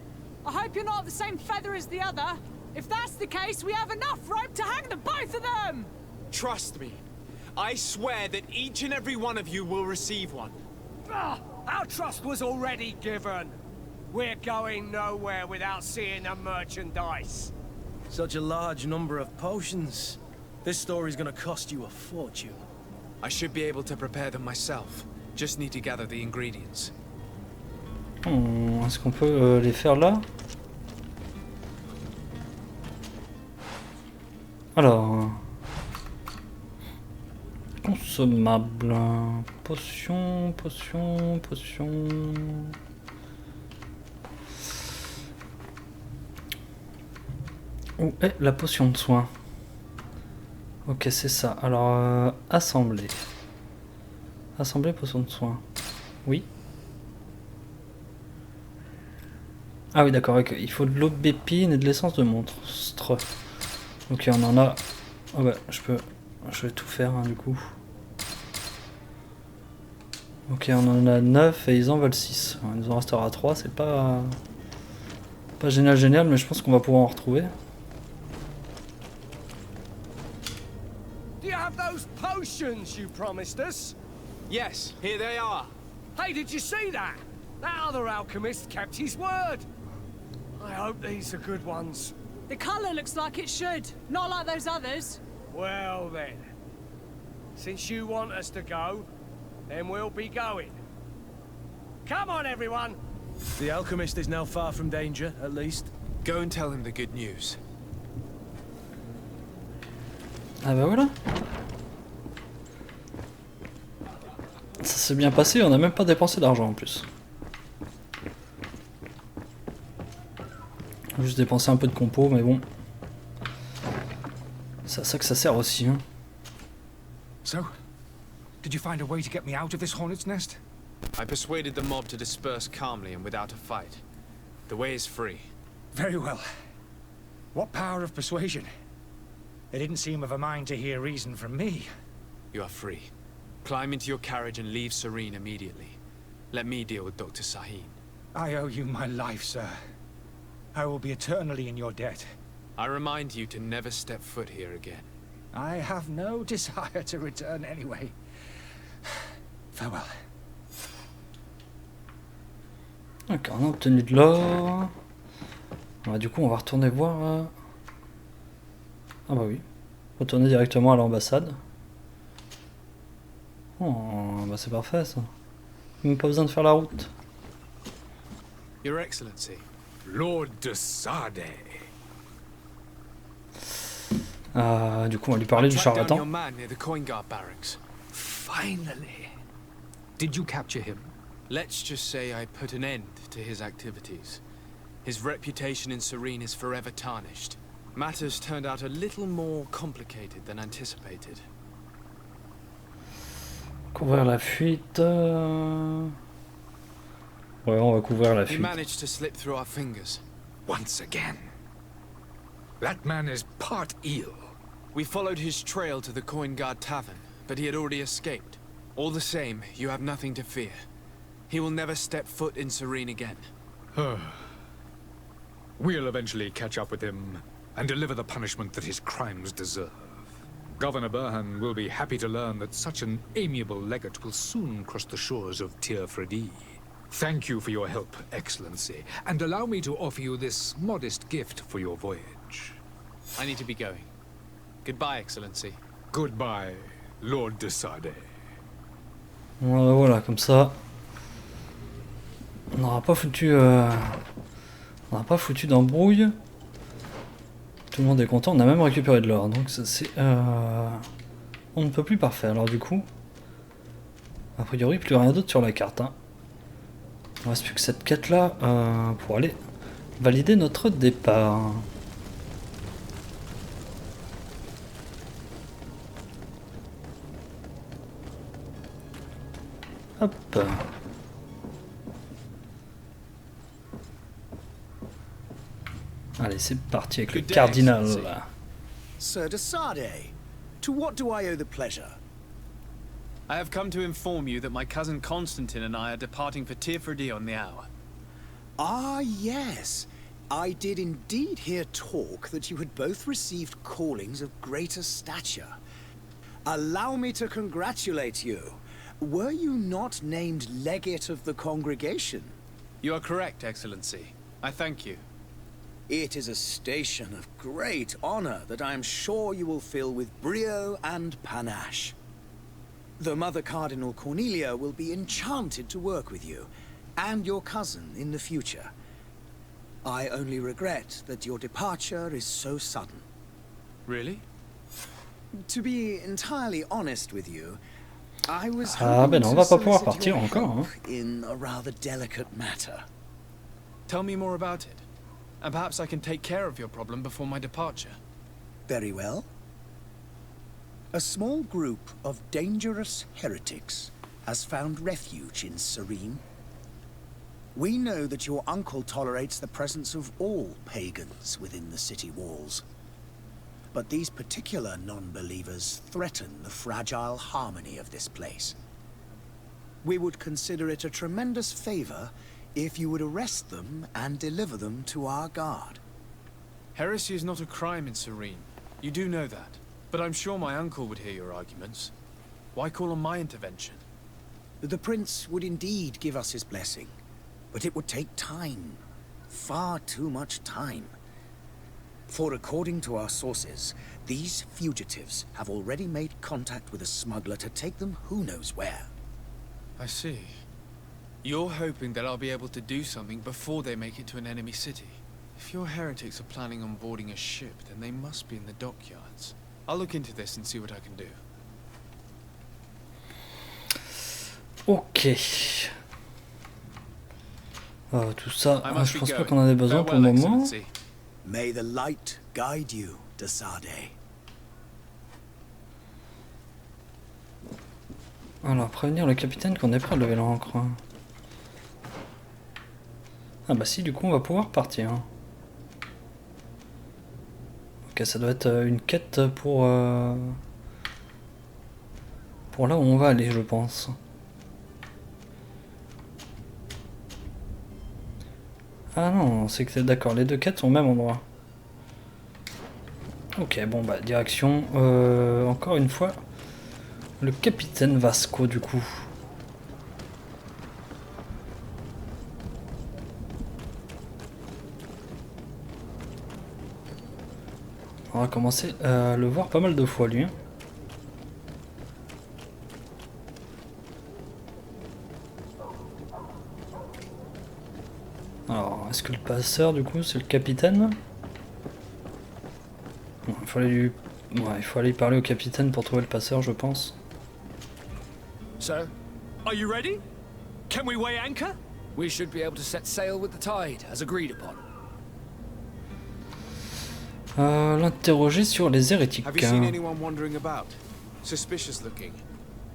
I hope you're not the same feather as the other. If that's the case, we have enough rope to hang the both of them! Trust me, I swear that each and every one of you will receive one. Our trust was already given. We're going nowhere without seeing the merchandise. Such a large number of potions. This story's gonna cost you a fortune. I should be able to prepare them myself. Just need to gather the ingredients. Est-ce qu'on peut les faire là? Alors... Consommable... Potion... Potion... Potion... Où est la potion de soin? Ok, c'est ça. Alors, assembler. Assembler potion de soin. Oui. Ah oui, d'accord. Okay. Il faut de l'aubépine et de l'essence de monstre. Ok, on en a... Oh bah, je vais tout faire, hein, du coup. Ok, on en a 9 et ils en veulent 6. Il nous en restera 3. C'est pas génial, mais je pense qu'on va pouvoir en retrouver. Do you have those potions you promised us? Yes, here they are. Hey, did you see that? That other alchemist kept his word. I hope these are good ones. The colour looks like it should, not like those others. Well then, since you want us to go, then we'll be going. Come on, everyone! The alchemist is now far from danger, at least. Go and tell him the good news. Ah bah voilà. Ça s'est bien passé, on n'a même pas dépensé d'argent en plus. Juste dépenser un peu de compo, mais bon. C'est à ça que ça sert aussi. Hein. So, did you find a way to get me out of this hornet's nest? I persuaded the mob to disperse calmly and without a fight. The way is free. Very well. What power of persuasion? They didn't seem of a mind to hear reason from me. You are free. Climb into your carriage and leave Serene immediately. Let me deal with Dr. Sahin. I owe you my life, sir. I will be eternally in your debt. I remind you to never step foot here again. I have no desire to return anyway. Farewell. Ok, on a obtenu de l'or. Du coup, on va retourner voir... Ah bah oui. Retourner directement à l'ambassade. Oh, bah c'est parfait ça. Même pas besoin de faire la route. Your Excellency. Lord de Sade. Du coup, on va lui parler du charlatan. Your man near the coin guard barracks. Finally. Did you capture him? Let's just say I put an end to his activities. His reputation in Serene is forever tarnished. Matters turned out a little more complicated than anticipated. Couvrir la fuite. Ouais, on va couvrir la He fuite. managed to slip through our fingers. Once again. That man is part eel. We followed his trail to the Coin Guard Tavern, but he had already escaped. All the same, you have nothing to fear. He will never step foot in Serene again. We'll eventually catch up with him and deliver the punishment that his crimes deserve. Governor Burhan will be happy to learn that such an amiable legate will soon cross the shores of Tir-Fredi. Thank you for your help, Excellency, and allow me to offer you this modest gift for your voyage. I need to be going. Goodbye, Excellency. Goodbye, Lord de Sade. Voilà, comme ça, on n'aura pas foutu, d'embrouille. Tout le monde est content. On a même récupéré de l'or, donc c'est, on ne peut plus parfait. Alors du coup, a priori, plus rien d'autre sur la carte. Hein. Il ne reste plus que cette quête-là pour aller valider notre départ. Hop. Allez, c'est parti avec le cardinal. Sir de Sade, to what do I owe the pleasure? I have come to inform you that my cousin Constantine and I are departing for Tir-Fredi on the hour. Ah, yes. I did indeed hear talk that you had both received callings of greater stature. Allow me to congratulate you. Were you not named legate of the congregation? You are correct, Excellency. I thank you. It is a station of great honor that I am sure you will fill with brio and panache. The Mother Cardinal Cornelia will be enchanted to work with you, and your cousin in the future. I only regret that your departure is so sudden. Really? To be entirely honest with you, I was ben non, on va pas pouvoir partir encore. Hein. In a rather delicate matter. Tell me more about it, and perhaps I can take care of your problem before my departure. Very well. A small group of dangerous heretics has found refuge in Serene. We know that your uncle tolerates the presence of all pagans within the city walls. But these particular non-believers threaten the fragile harmony of this place. We would consider it a tremendous favor if you would arrest them and deliver them to our guard. Heresy is not a crime in Serene. You do know that. But I'm sure my uncle would hear your arguments. Why call on my intervention? The prince would indeed give us his blessing, but it would take time. Far too much time. For according to our sources, these fugitives have already made contact with a smuggler to take them who knows where. I see. You're hoping that I'll be able to do something before they make it to an enemy city. If your heretics are planning on boarding a ship, then they must be in the dockyards. I'll look into this and see what I can do. Ok. Tout ça, je pense pas qu'on en ait besoin pour le moment. May the light guide you, Desade. Alors, prévenir le capitaine qu'on est prêt à lever l'ancre. Ah bah si, du coup on va pouvoir partir. Ok, ça doit être une quête pour là où on va aller, je pense. Ah non, c'est que d'accord, les deux quêtes sont au même endroit. Ok, bon bah direction, encore une fois, le capitaine Vasco du coup. On va commencer à le voir pas mal de fois lui. Alors, est-ce que le passeur du coup c'est le capitaine? Bon, il faut aller parler au capitaine pour trouver le passeur, je pense. So, are you ready? Can we weigh anchor? We should be able to set sail with the tide, as agreed upon. L'interroger sur les hérétiques. Have you seen anyone wandering about? Suspicious looking.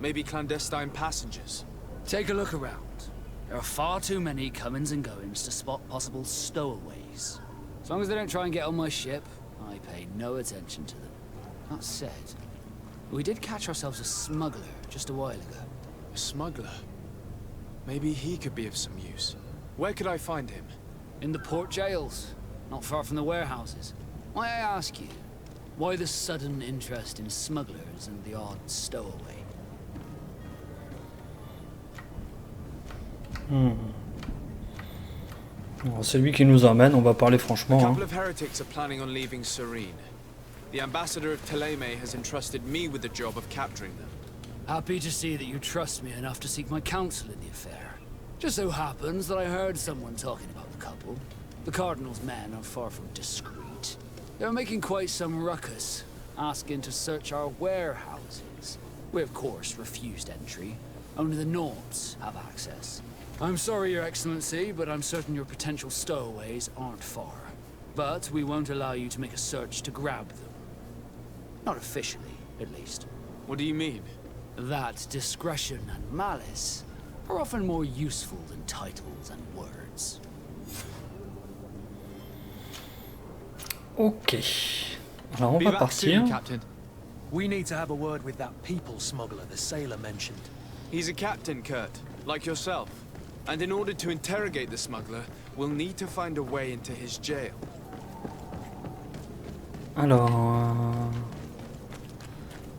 Maybe clandestine passengers. Take a look around. There are far too many comings and goings to spot possible stowaways. As long as they don't try and get on my ship, I pay no attention to them. That said, we did catch ourselves a smuggler just a while ago. A smuggler? Maybe he could be of some use. Where could I find him? In the port jails, not far from the warehouses. Might I ask you, why the sudden interest in smugglers and the odd stowaway? C'est lui qui nous emmène, on va parler franchement. A couple of heretics are planning on leaving Serene. The ambassador of Thélème has entrusted me with the job of capturing them. Happy to see that you trust me enough to seek my counsel in the affair. Just so happens that I heard someone talking about the couple. The Cardinal's men are far from discreet. They're making quite some ruckus, asking to search our warehouses. We of course refused entry. Only the Nords have access. I'm sorry, Your Excellency, but I'm certain your potential stowaways aren't far. But we won't allow you to make a search to grab them. Not officially, at least. What do you mean? That discretion and malice are often more useful than titles and words. Ok. Alors on va partir. Captain. We need to have a word with that people smuggler the sailor mentioned. He's a captain, Kurt, like yourself. And in order to interrogate the smuggler, we'll need to find a way into his jail. Alors...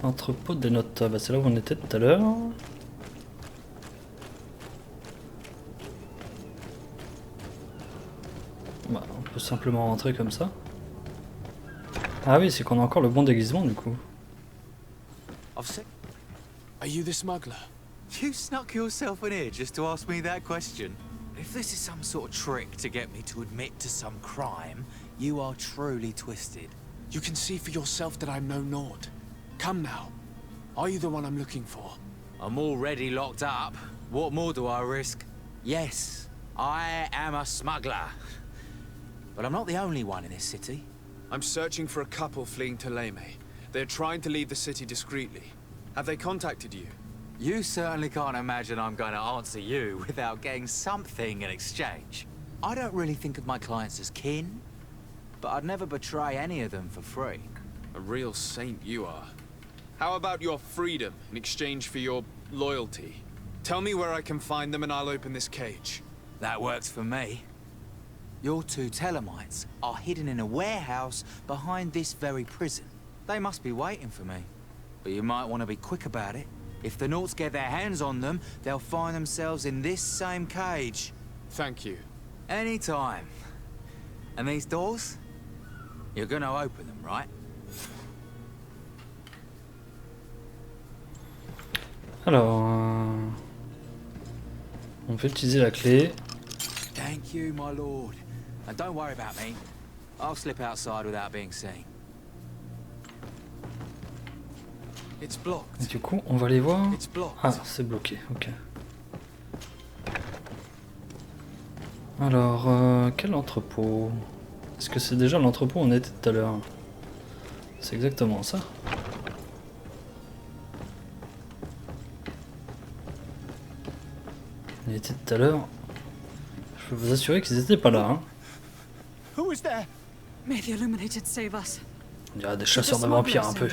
Entrepôt des notes, bah, c'est là où on était tout à l'heure. Bah, on peut simplement rentrer comme ça. Ah oui, c'est qu'on a encore le bon déguisement du coup. Are you the smuggler? You snuck yourself in here just to ask me that question? If this is some sort of trick to get me to admit to some crime, you are truly twisted. You can see for yourself that I'm no Nord. Come now. Are you the one I'm looking for? I'm already locked up. What more do I risk? Yes, I am a smuggler. But I'm not the only one in this city. I'm searching for a couple fleeing to Thélème. They're trying to leave the city discreetly. Have they contacted you? You certainly can't imagine I'm going to answer you without getting something in exchange. I don't really think of my clients as kin, but I'd never betray any of them for free. A real saint you are. How about your freedom in exchange for your loyalty? Tell me where I can find them and I'll open this cage. That works for me. Your two Thelemites are hidden in a warehouse behind this very prison. They must be waiting for me. But you might want to be quick about it. If the Nords get their hands on them, they'll find themselves in this same cage. Thank you. Anytime. And these doors? You're gonna open them, right? Alors, on peut utiliser la clé. Thank you, my lord. And don't worry about me. I'll slip outside without being seen. It's blocked. Et du coup, on va aller voir. It's blocked. Ah, c'est bloqué, ok. Alors, quel entrepôt? Est-ce que c'est déjà l'entrepôt où on était tout à l'heure? C'est exactement ça. On y était tout à l'heure. Je peux vous assurer qu'ils étaient pas là. Hein. Who is there? May the illuminated save us. Il y a des chasseurs de vampires un peu.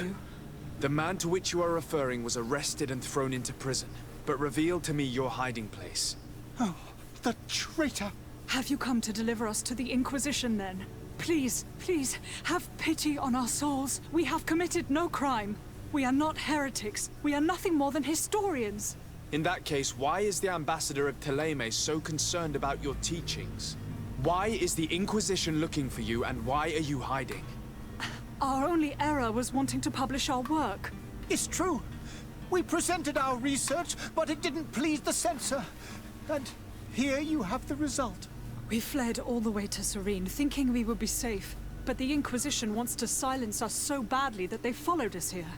The man to which you are referring was arrested and thrown into prison, but revealed to me your hiding place. Oh, the traitor! Have you come to deliver us to the Inquisition then? Please, please, have pity on our souls. We have committed no crime. We are not heretics. We are nothing more than historians. In that case, why is the ambassador of Thélème so concerned about your teachings? Why is the Inquisition looking for you, and why are you hiding? Our only error was wanting to publish our work. It's true. We presented our research, but it didn't please the censor. And here you have the result. We fled all the way to Serene, thinking we would be safe. But the Inquisition wants to silence us so badly that they followed us here.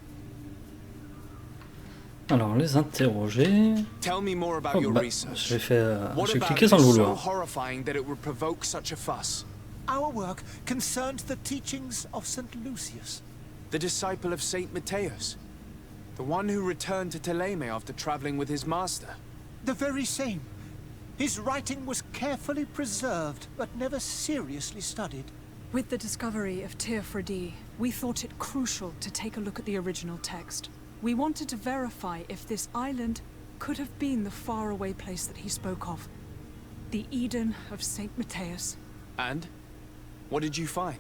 Alors, les interroger. Tell me more about your research. J'ai cliqué sans le vouloir. So horrifying that it would provoke such a fuss. Our work concerned the teachings of St. Lucius. The disciple of Saint Matthias. The one who returned to Thélème after traveling with his master. The very same. His writing was carefully preserved, but never seriously studied. With the discovery of Terres, we thought it crucial to take a look at the original text. We wanted to verify if this island could have been the faraway place that he spoke of. The Eden of Saint Matthias. And? What did you find?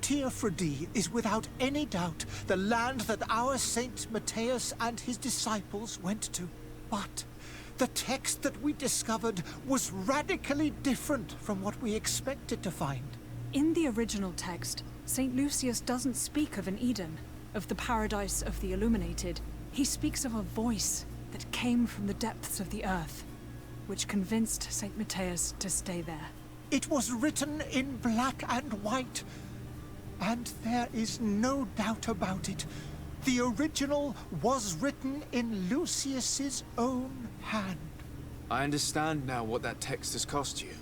Terres is without any doubt the land that our Saint Matthias and his disciples went to. But the text that we discovered was radically different from what we expected to find. In the original text, Saint Lucius doesn't speak of an Eden, of the paradise of the illuminated. He speaks of a voice that came from the depths of the earth, which convinced Saint Matthias to stay there. It was written in black and white, and there is no doubt about it. The original was written in Lucius's own hand. I understand now what that text has cost you.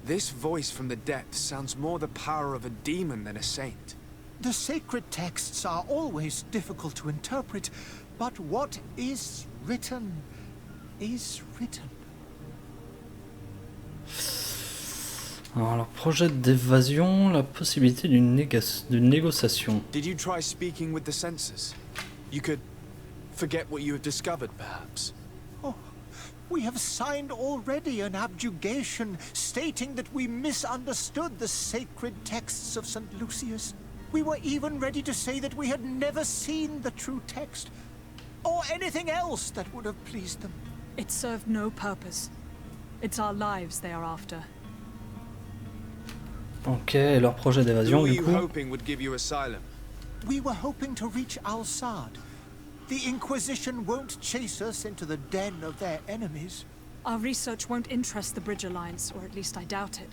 This voice from the depths sounds more the power of a demon than a saint. The sacred texts are always difficult to interpret, but what is written is written. Alors, leur projet d'évasion, la possibilité d'une négociation. Did you try speaking with the censors? You could forget what you have discovered, perhaps. Oh, we have signed already an abjugation stating that we misunderstood the sacred texts of St. Lucius. We were even ready to say that we had never seen the true text, or anything else that would have pleased them. It served no purpose. It's our lives they are after. Ok, et leur projet d'évasion du coup. We were hoping to reach Al-Sad. The Inquisition won't chase us into the den of their enemies. Our research won't interest the Bridge Alliance, or at least I doubt it.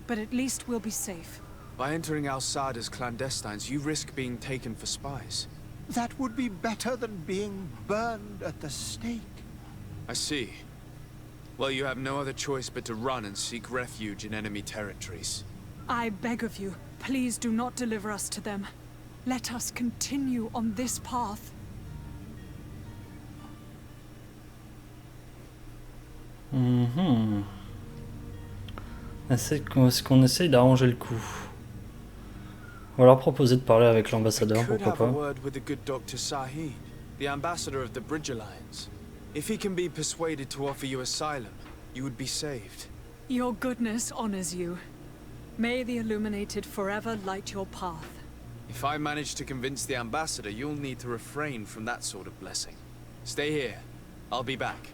But at least we'll be safe. By entering Al-Sad as clandestines, you risk being taken for spies. That would be better than being burned at the stake. I see. Well, you have no other choice but to run and seek refuge in enemy territories. I beg of you, please do not deliver us to them. Let us continue on this path. Est-ce qu'on essaye d'arranger le coup? On va leur proposer de parler avec l'ambassadeur, pourquoi pas. With the good Dr. Sahid, the ambassador of the Bridge Alliance. If he can be persuaded to offer you asylum, you would be saved. Your goodness honors you. May the illuminated forever light your path. If I manage to convince the ambassador, you'll need to refrain from that sort of blessing. Stay here. I'll be back.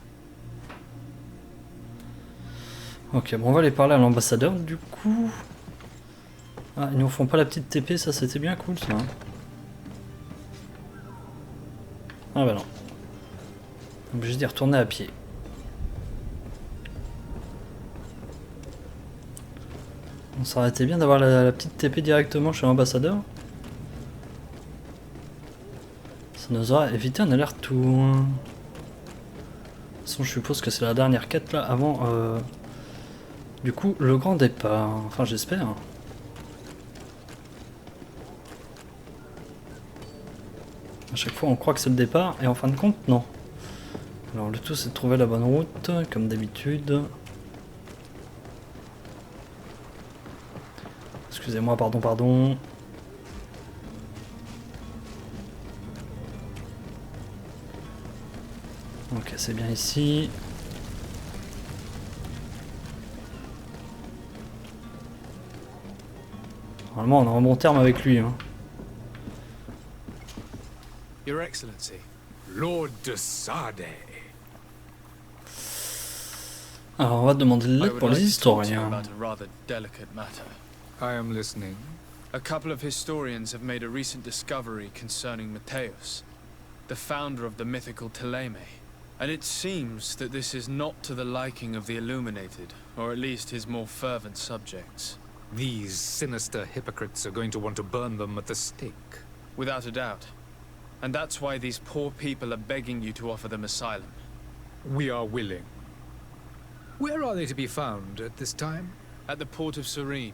Ok, bon, on va aller parler à l'ambassadeur du coup. Ah, ils nous font pas la petite TP, ça c'était bien cool ça. Hein. Ah bah non. Obligé d'y retourner à pied. Ça aurait été bien d'avoir la petite TP directement chez l'ambassadeur. Ça nous aura évité un aller-retour. De toute façon, je suppose que c'est la dernière quête là avant du coup le grand départ. Enfin, j'espère. À chaque fois, on croit que c'est le départ et en fin de compte, non. Alors, le tout, c'est de trouver la bonne route, comme d'habitude. Excusez-moi, pardon. Ok, c'est bien ici. Normalement, on a un bon terme avec lui. Hein. Your Excellency. Lord de Sade. Alors, on va demander de l'aide pour les historiens. I am listening. A couple of historians have made a recent discovery concerning Matthäus, the founder of the mythical Teleme. And it seems that this is not to the liking of the illuminated, or at least his more fervent subjects. These sinister hypocrites are going to want to burn them at the stake. Without a doubt. And that's why these poor people are begging you to offer them asylum. We are willing. Where are they to be found at this time? At the port of Serene.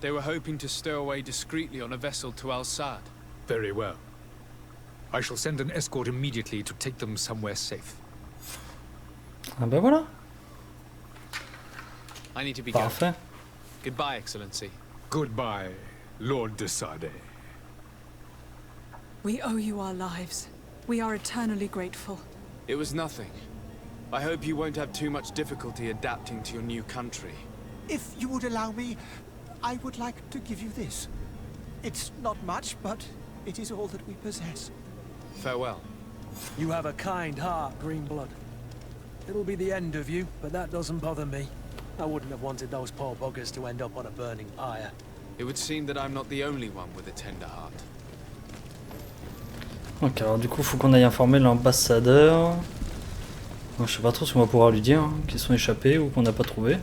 They were hoping to stow away discreetly on a vessel to Al-Sad. Very well. I shall send an escort immediately to take them somewhere safe. Ah bah voilà. I need to be Parfait. going. Goodbye, Excellency. Goodbye, Lord de Sade. We owe you our lives. We are eternally grateful. It was nothing. I hope you won't have too much difficulty adapting to your new country. If you would allow me, I would like to give you this. It's not much, but it is all that we possess. Farewell. You have a kind heart, Greenblood. It'll be the end of you, but that doesn't bother me. I wouldn't have wanted those poor buggers to end up on a burning pyre. It would seem that I'm not the only one with a tender heart. Ok, alors du coup, faut qu'on aille informer l'ambassadeur. Je sais pas trop si on va pouvoir lui dire hein, qu'ils sont échappés ou qu'on n'a pas trouvé.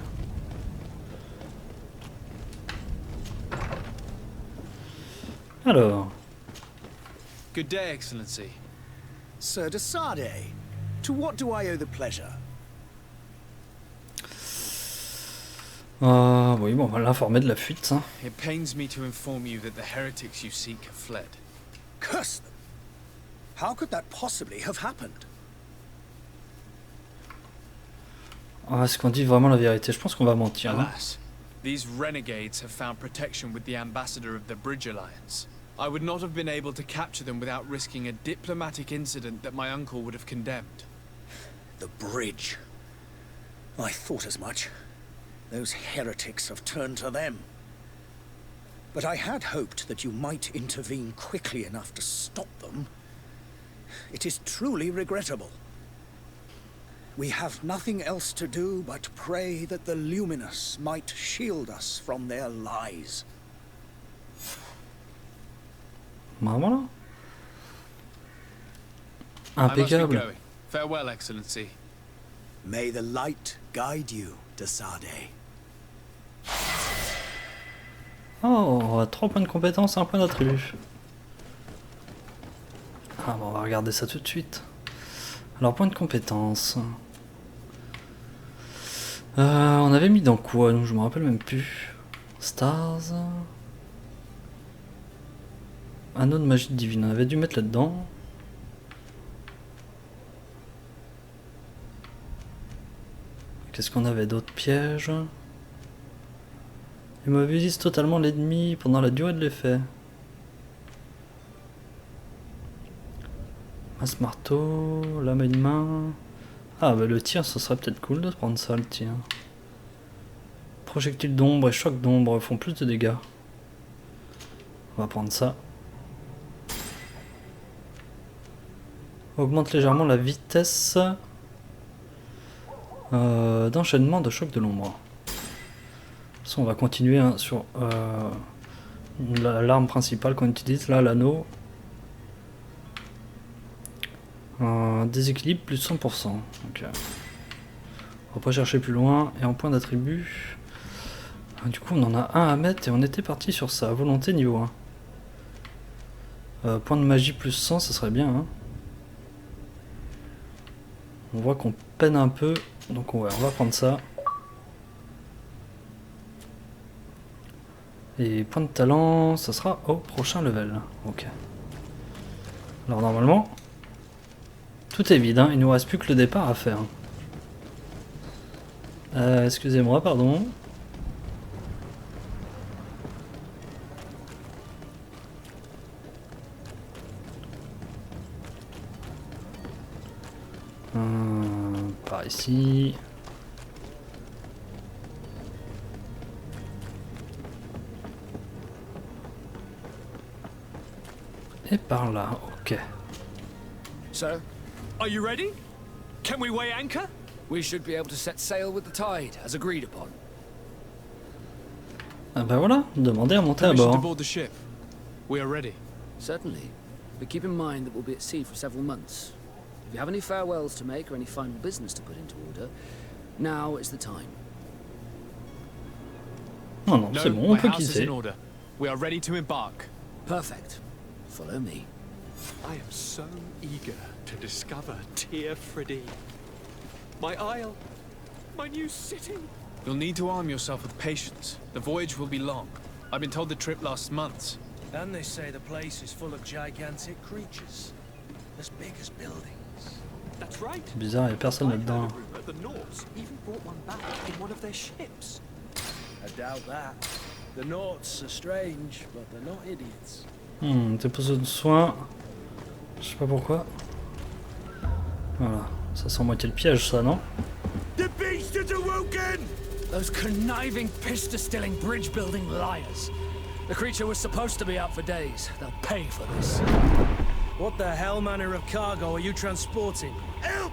Alors. Good day, Excellency. Sir de Sade, to what do I owe the pleasure? Oui, bon, on va l'informer de la fuite. Hein. It pains me to inform you that the heretics you seek have fled. Curse them! How could that possibly have happened? Est-ce qu'on dit vraiment la vérité? Je pense qu'on va mentir. Hein. Alas, these renegades have found protection with the ambassador of the Bridge Alliance. I would not have been able to capture them without risking a diplomatic incident that my uncle would have condemned. The bridge. I thought as much. Those heretics have turned to them. But I had hoped that you might intervene quickly enough to stop them. It is truly regrettable. We have nothing else to do but pray that the Luminous might shield us from their lies. Ben voilà. I must be Impeccable. going. Farewell, Excellency. May the light guide you, de Sade. Oh, 3 points de compétence, 1 point d'attribut. Ah bon, on va regarder ça tout de suite. Alors, point de compétence. On avait mis dans quoi, nous? Je me rappelle même plus. Stars. Anneau de magie divine, on avait dû mettre là-dedans. Qu'est-ce qu'on avait d'autre? Piège. Immobilise totalement l'ennemi pendant la durée de l'effet. Masse marteau, lame à une main. Ah bah le tir, ça serait peut-être cool de prendre ça, le tir. Projectile d'ombre et choc d'ombre font plus de dégâts. On va prendre ça. Augmente légèrement la vitesse d'enchaînement de choc de l'ombre. De toute façon, on va continuer hein, sur l'arme principale qu'on utilise, là, l'anneau. Déséquilibre plus 100%. Donc, on va pas chercher plus loin. Et en point d'attribut, du coup on en a un à mettre et on était parti sur ça. Volonté niveau 1. Point de magie plus 100, ça serait bien. Hein. On voit qu'on peine un peu. Donc ouais, on va prendre ça. Et point de talent, ça sera au prochain level. Ok. Alors normalement, tout est vide, hein. Il nous reste plus que le départ à faire. Excusez-moi, pardon. Par ici. Et par là, ok. So, Are you ready? Can we weigh anchor? we should be able to set sail with the tide, as agreed upon. Ah bah voilà, demandez à monter à Permission to bord. board the ship. We are ready. Certainly. But keep in mind that we'll be at sea for several months. If you have any farewells to make or any final business to put into order, now is the time. Non, non, c'est bon, on my peut house is quitter. in order. We are ready to embark. Perfect. Follow me. I am so eager to discover Tear Freddy. My isle, my new city. You'll need to arm yourself with patience. The voyage will be long. I've been told the trip lasts months. And they say the place is full of gigantic creatures, as big as buildings. That's right. Bizarre, il y a personne là-dedans. The Nords even brought one back in one of their ships. I doubt that. The Naughts are strange, but they're not idiots. T'es posé de soin. Je sais pas pourquoi. Voilà, ça sent moitié le piège, ça, non? The beast is awoken! Those conniving, pista-stilling, bridge-building liars. The creature was supposed to be out for days. They'll pay for this. What the hell manner of cargo are you transporting? Help!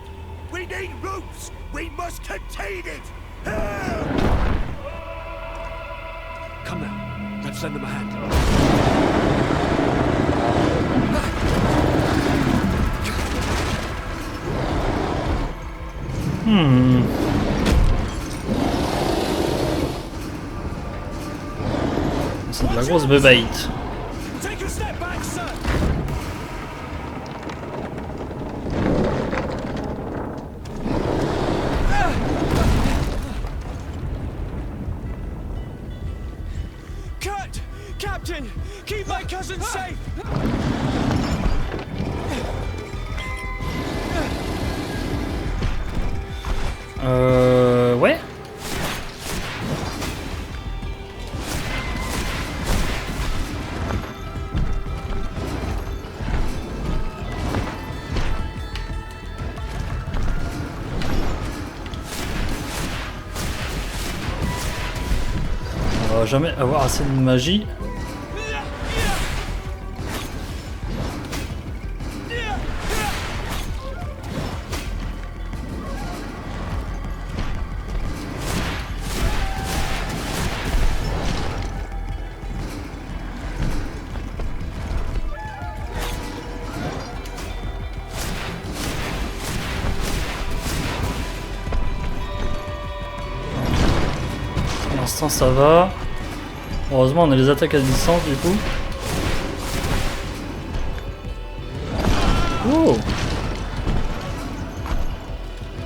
We need ropes! We must contain it! Help! Come now, let's lend them a hand. C'est de la grosse bebaïte. Take a step back, sir! Cut! Captain! Keep my cousin safe! Ouais. On va jamais avoir assez de magie. Pour l'instant ça va. Heureusement on a les attaques à distance du coup. Oh,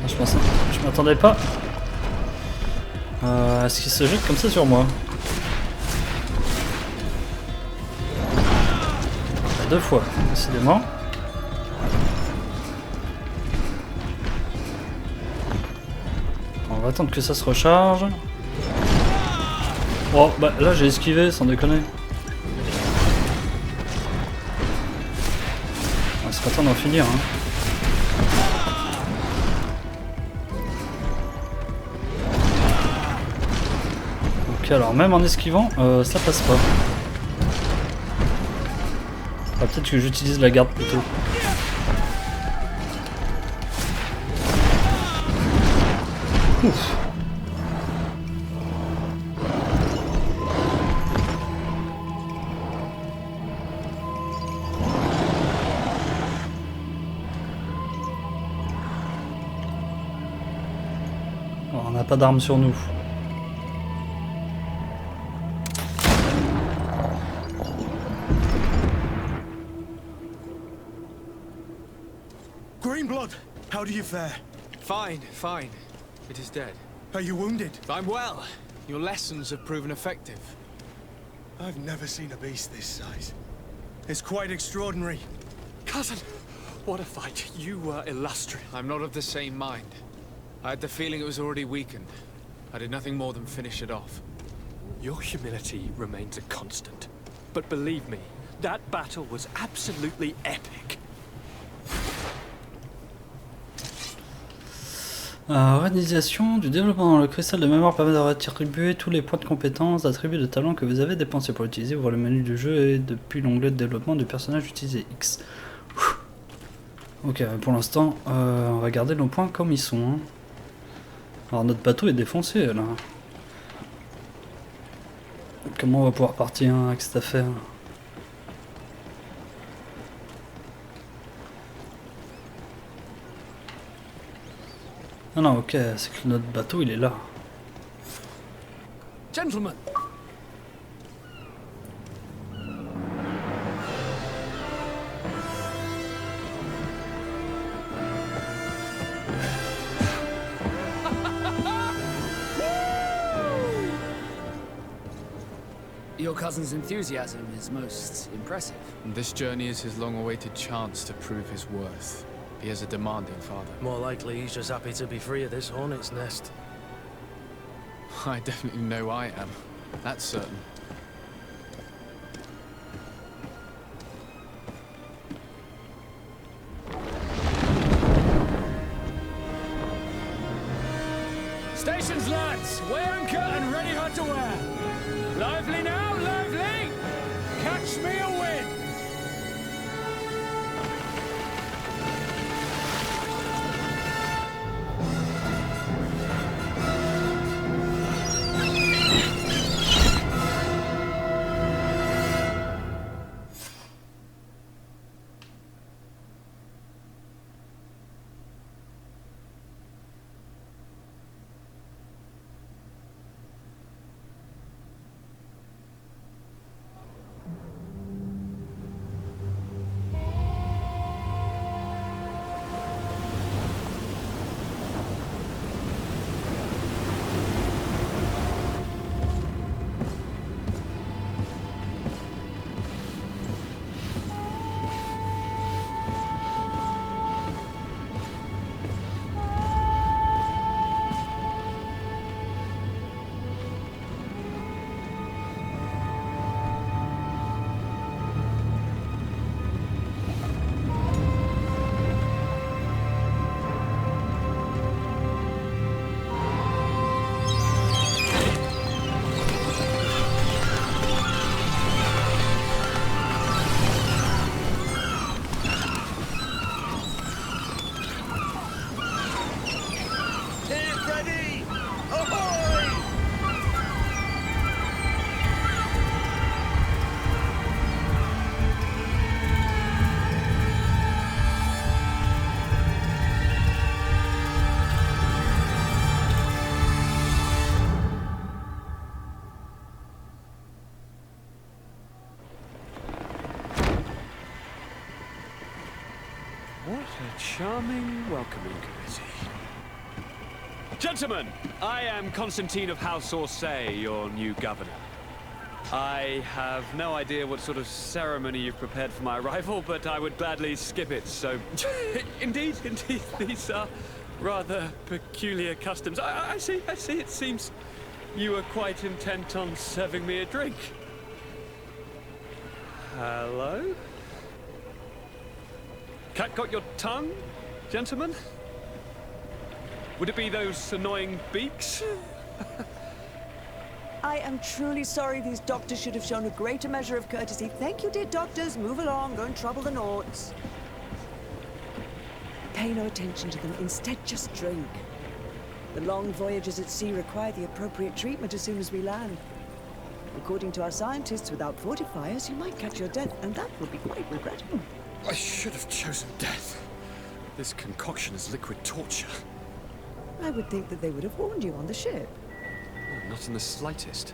je m'attendais pas à ce qu'il se jette comme ça sur moi. Deux fois, décidément. On va attendre que ça se recharge. Oh, bah là j'ai esquivé sans déconner. On serait temps d'en finir. Hein. Ok, alors même en esquivant, ça passe pas. Ah, peut-être que j'utilise la garde plutôt. Ouf. Alors, on n'a pas d'armes sur nous. Greenblood, how do you fare? Fine, fine. It is dead. Are you wounded? I'm well. Your lessons have proven effective. I've never seen a beast this size. It's quite extraordinary. Cousin, what a fight. You were illustrious. I'm not of the same mind. I had the feeling it was already weakened. I did nothing more than finish it off. Your humility remains a constant. But believe me, that battle was absolutely epic. Organisation du développement dans le cristal de mémoire permet de réattribuer tous les points de compétences, d'attributs de talent que vous avez dépensés pour l'utiliser. Ouvre le menu du jeu et depuis l'onglet de développement du personnage, utilisez X. Ok, pour l'instant, on va garder nos points comme ils sont. Hein. Alors notre bateau est défoncé là. Comment on va pouvoir partir avec cette affaire? Ah non, ok, c'est que notre bateau il est là. Gentlemen! Your cousin's enthusiasm is most impressive. This journey is his long-awaited chance to prove his worth. He is a demanding father. More likely he's just happy to be free of this hornet's nest. I definitely know I am. That's certain. Stations, lads! Weigh anchor and ready hard to wear. Lively now, lively! Catch me a wind! What a charming welcoming committee. Gentlemen, I am Constantine of House Forgez, your new governor. I have no idea what sort of ceremony you've prepared for my arrival, but I would gladly skip it, so... Indeed, these are rather peculiar customs. I see, it seems you are quite intent on serving me a drink. Hello? Cat got your tongue, gentlemen? Would it be those annoying beaks? I am truly sorry. These doctors should have shown a greater measure of courtesy. Thank you, dear doctors. Move along, don't trouble the Nauts. Pay no attention to them. Instead, just drink. The long voyages at sea require the appropriate treatment as soon as we land. According to our scientists, without fortifiers, you might catch your death, and that would be quite regrettable. I should have chosen death. This concoction is liquid torture. I would think that they would have warned you on the ship. Oh, not in the slightest.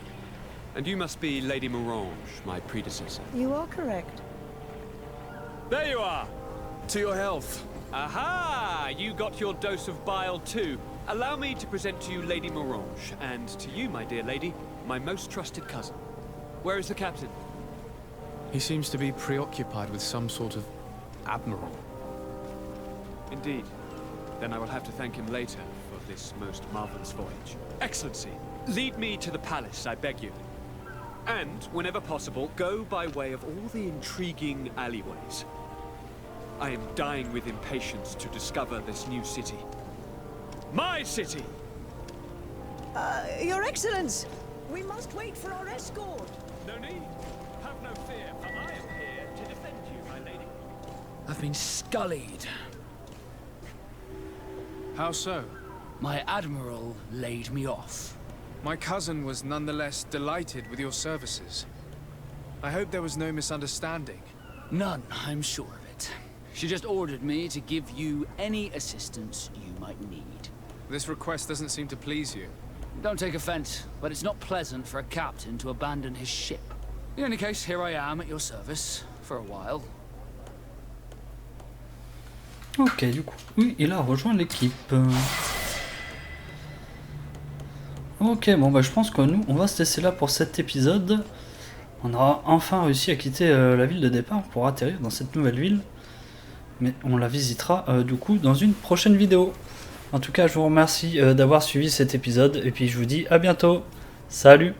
And you must be Lady Morange, my predecessor. You are correct. There you are! To your health. Aha! You got your dose of bile too. Allow me to present to you Lady Morange, and to you, my dear lady, my most trusted cousin. Where is the captain? He seems to be preoccupied with some sort of admiral. Indeed. Then I will have to thank him later for this most marvelous voyage. Excellency, lead me to the palace, I beg you. And, whenever possible, go by way of all the intriguing alleyways. I am dying with impatience to discover this new city. My city! Your Excellence! We must wait for our escort! No need. Have no fear, for I am here to defend you, my lady. I've been scullied. How so? My admiral laid me off. My cousin was nonetheless delighted with your services. I hope there was no misunderstanding. None, I'm sure of it. She just ordered me to give you any assistance you might need. This request doesn't seem to please you. Don't take offense, but it's not pleasant for a captain to abandon his ship. In any case, here I am at your service, for a while. Ok, du coup, oui, il a rejoint l'équipe. Ok, bon bah je pense que nous, on va se laisser là pour cet épisode. On aura enfin réussi à quitter la ville de départ pour atterrir dans cette nouvelle ville. Mais on la visitera du coup dans une prochaine vidéo. En tout cas, je vous remercie d'avoir suivi cet épisode et puis je vous dis à bientôt. Salut!